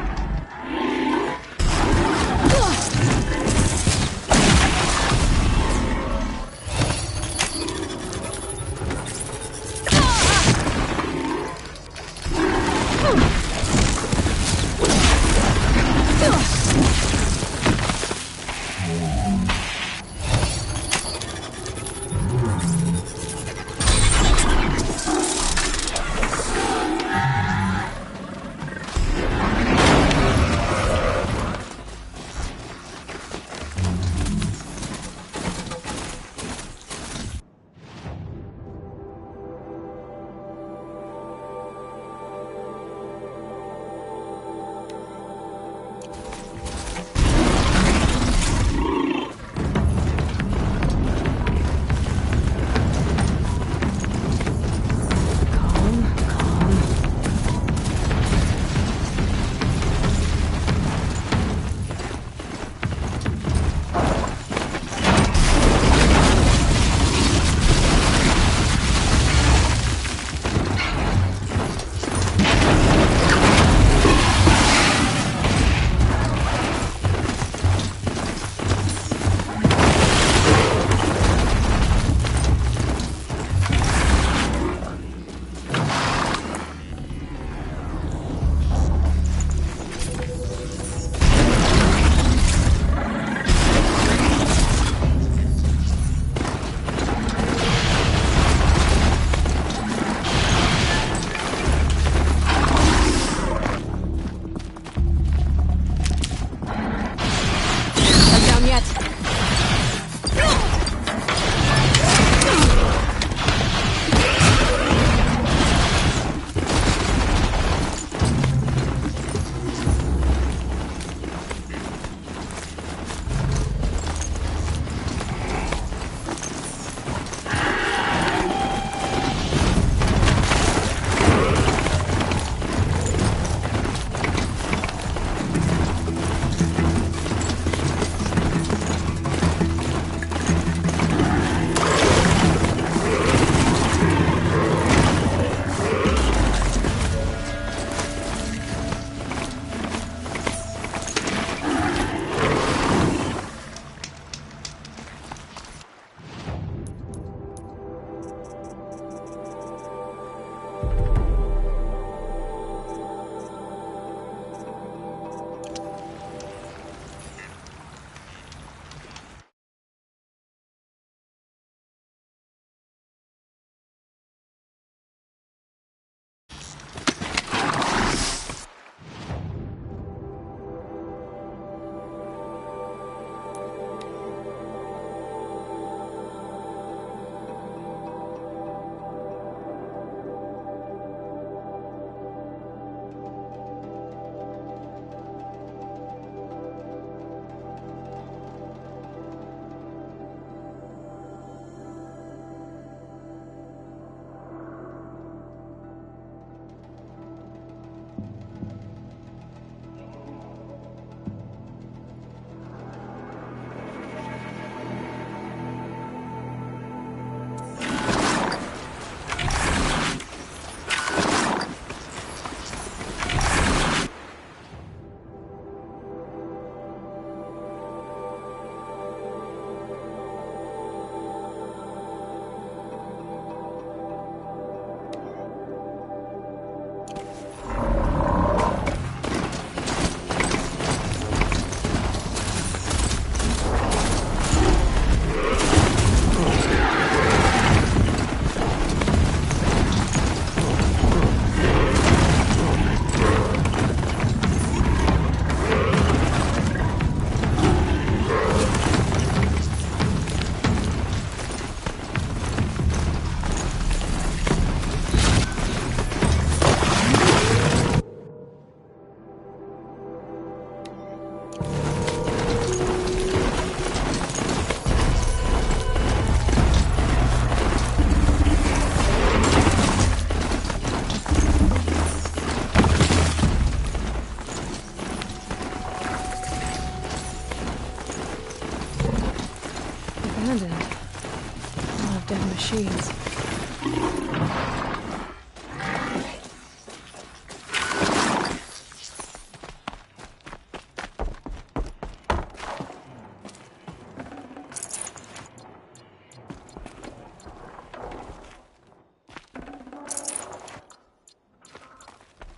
Abandoned. A lot of dead machines.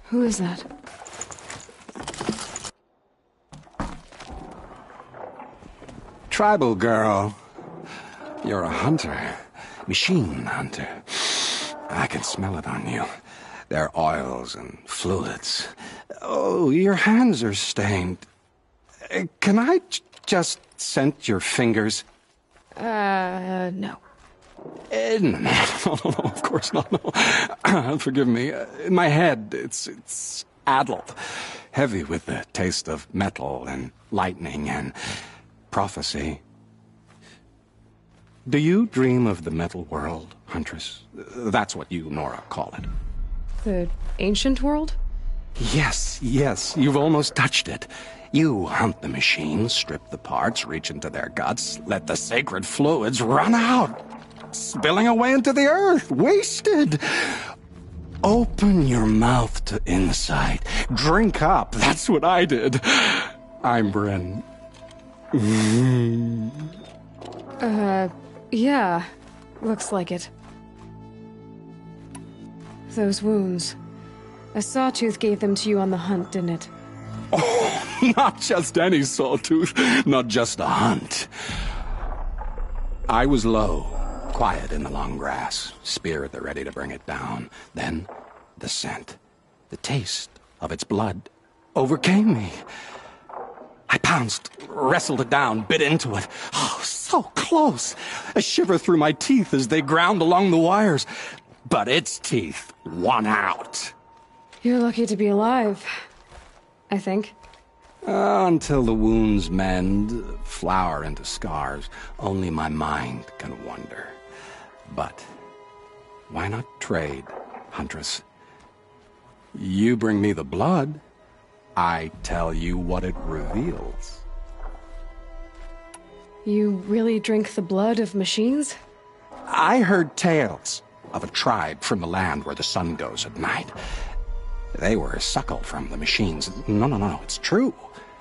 Who is that? Tribal girl. You're a hunter. Machine hunter. I can smell it on you. Their oils and fluids. Oh, your hands are stained. Can I just scent your fingers? No. No, of course not. No. Forgive me. My head, it's addled. Heavy with the taste of metal and lightning and prophecy. Do you dream of the metal world, Huntress? That's what you, Nora, call it. The ancient world? Yes, you've almost touched it. You hunt the machines, strip the parts, reach into their guts, let the sacred fluids run out, spilling away into the earth, wasted. Open your mouth to insight. Drink up. That's what I did. I'm Bren. Yeah. Looks like it. Those wounds. A sawtooth gave them to you on the hunt, didn't it? Oh, not just any sawtooth. Not just a hunt. I was low, quiet in the long grass, spear at the ready to bring it down. Then, the scent, the taste of its blood overcame me. I pounced, wrestled it down, bit into it. Oh, so close. A shiver through my teeth as they ground along the wires. But its teeth won out. You're lucky to be alive, I think. Until the wounds mend, flower into scars, only my mind can wonder. But why not trade, Huntress? You bring me the blood, I tell you what it reveals. You really drink the blood of machines? I heard tales of a tribe from the land where the sun goes at night. They were suckled from the machines. No, it's true.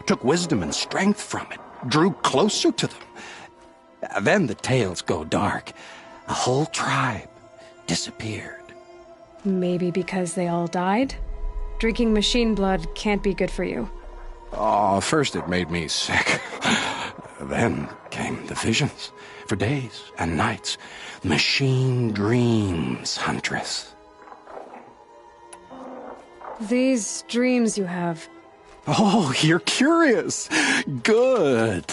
Took wisdom and strength from it. Drew closer to them. Then the tales go dark. A whole tribe disappeared. Maybe because they all died? Drinking machine blood can't be good for you. Oh, first it made me sick. Then came the visions. For days and nights. Machine dreams, Huntress. These dreams you have. Oh, you're curious. Good.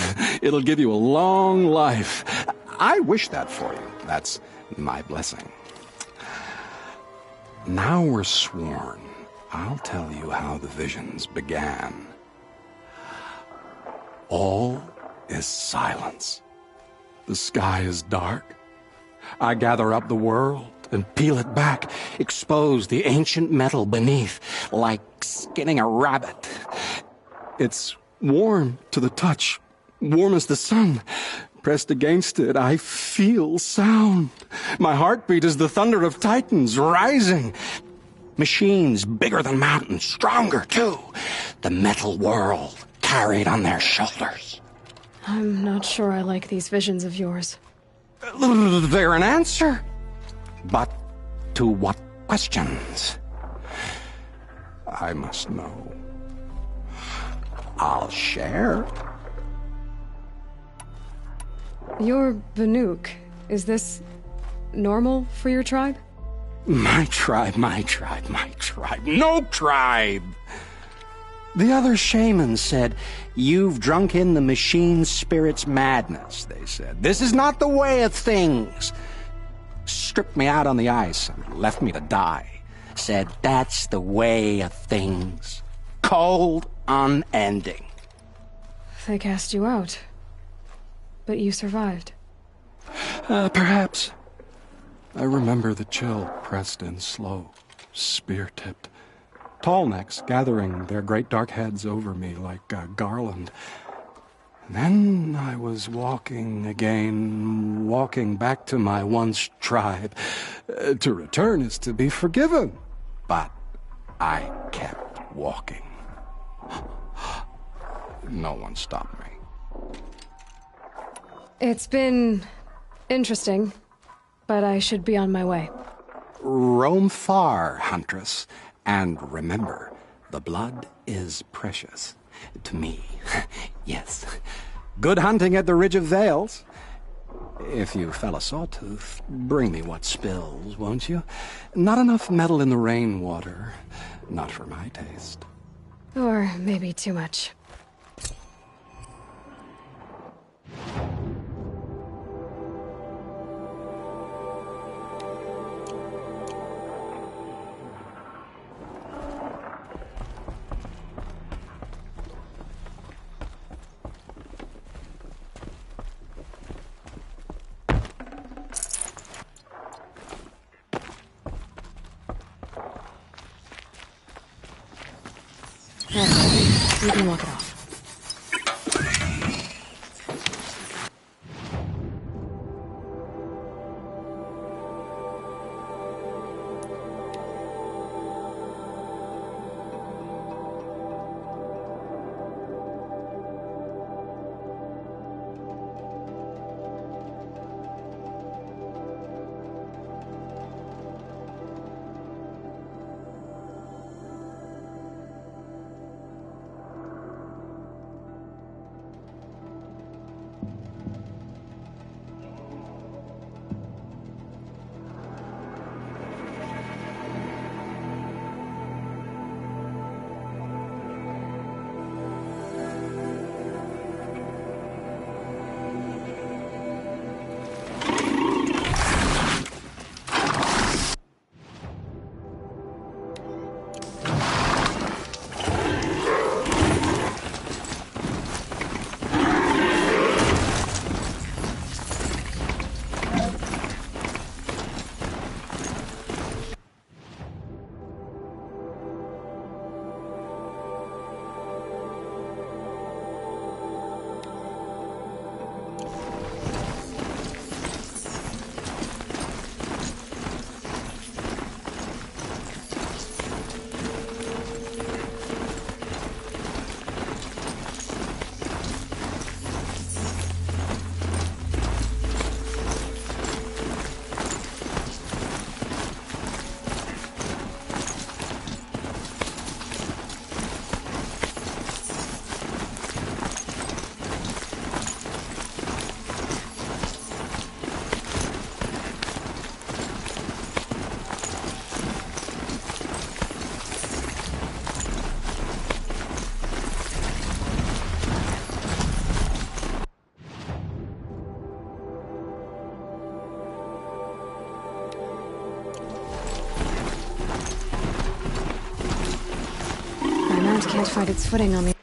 It'll give you a long life. I wish that for you. That's my blessing. Now we're sworn. I'll tell you how the visions began. All is silence. The sky is dark. I gather up the world and peel it back, expose the ancient metal beneath, like skinning a rabbit. It's warm to the touch, warm as the sun. Pressed against it, I feel sound. My heartbeat is the thunder of titans rising. Machines bigger than mountains, stronger too. The metal world carried on their shoulders. I'm not sure I like these visions of yours. They're an answer. But to what questions? I must know. I'll share. You're Banuk. Is this normal for your tribe? My tribe. No tribe! The other shamans said, "You've drunk in the machine spirit's madness," they said. "This is not the way of things." Stripped me out on the ice and left me to die. Said, "That's the way of things. Cold, unending." they cast you out. But you survived. Perhaps. I remember the chill pressed in slow, spear-tipped. Tall necks gathering their great dark heads over me like a garland. And then I was walking again, walking back to my once tribe. To return is to be forgiven. But I kept walking. No one stopped me. It's been interesting, but I should be on my way. Roam far, Huntress, and remember, the blood is precious. To me, yes. Good hunting at the Ridge of Vales. If you fell a sawtooth, bring me what spills, won't you? Not enough metal in the rainwater. Not for my taste. Or maybe too much. You can walk it off. Can't find its footing on the...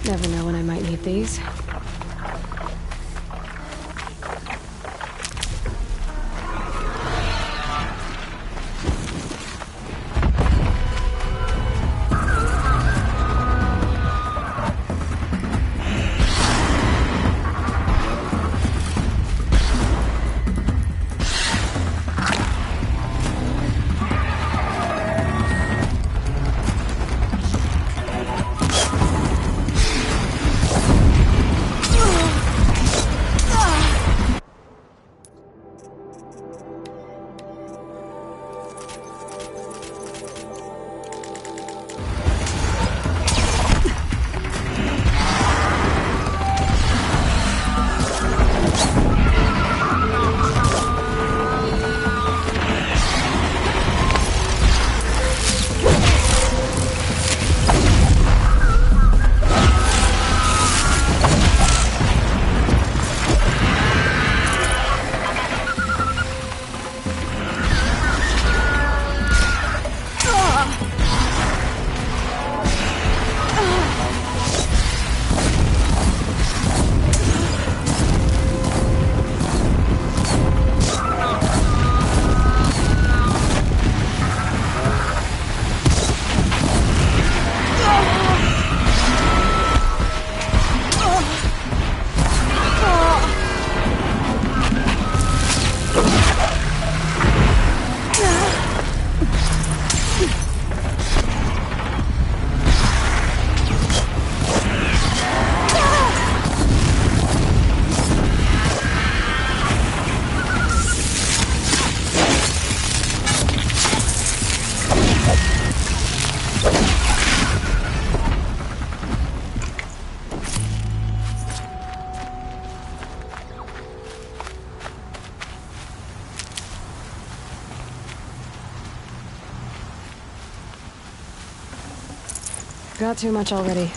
Never know when I might need these. Got too much already.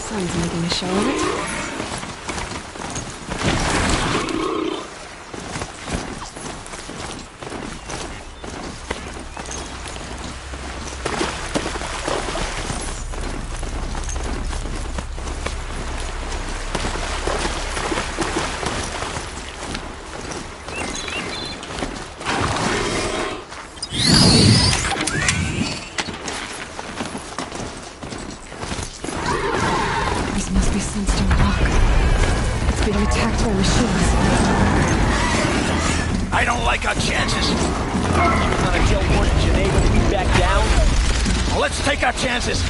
son's making a show of it. I don't like our chances. You're gonna tell Warden Geneva to be back down? Well, let's take our chances.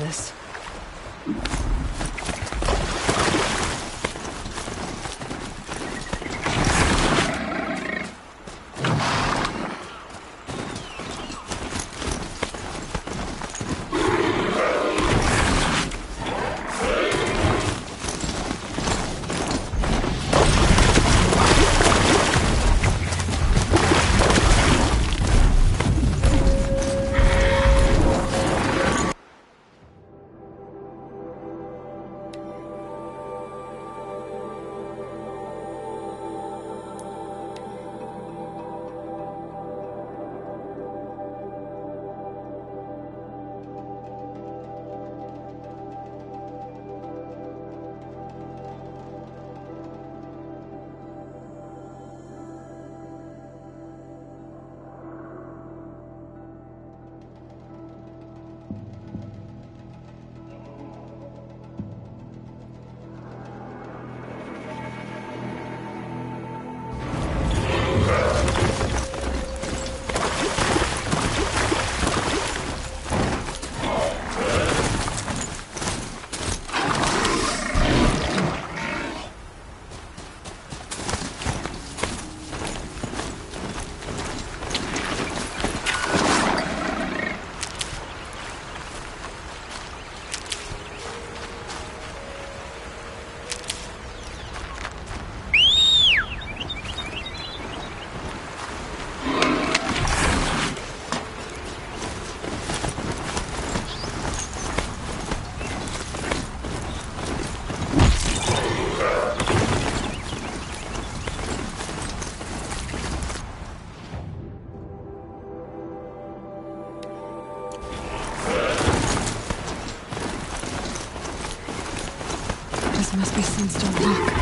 this. This must be Sunstone Rock.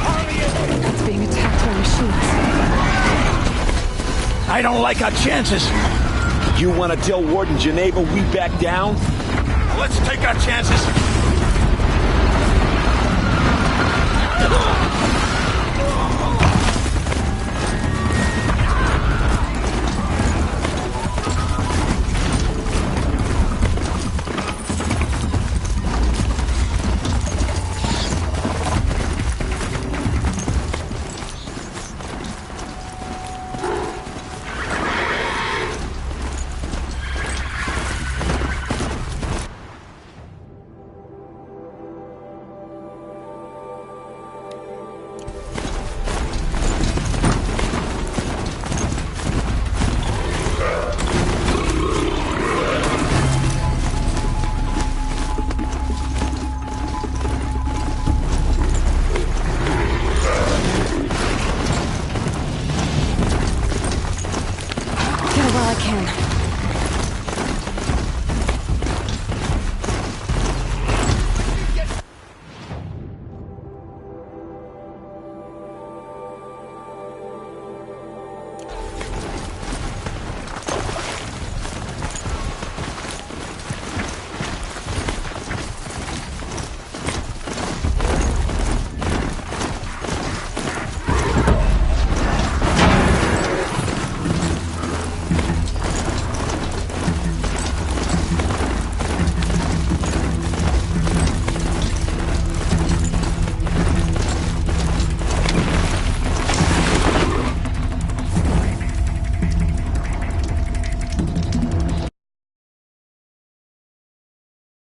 It's being attacked by machines. I don't like our chances. You want to tell Warden Geneva we back down? Let's take our chances.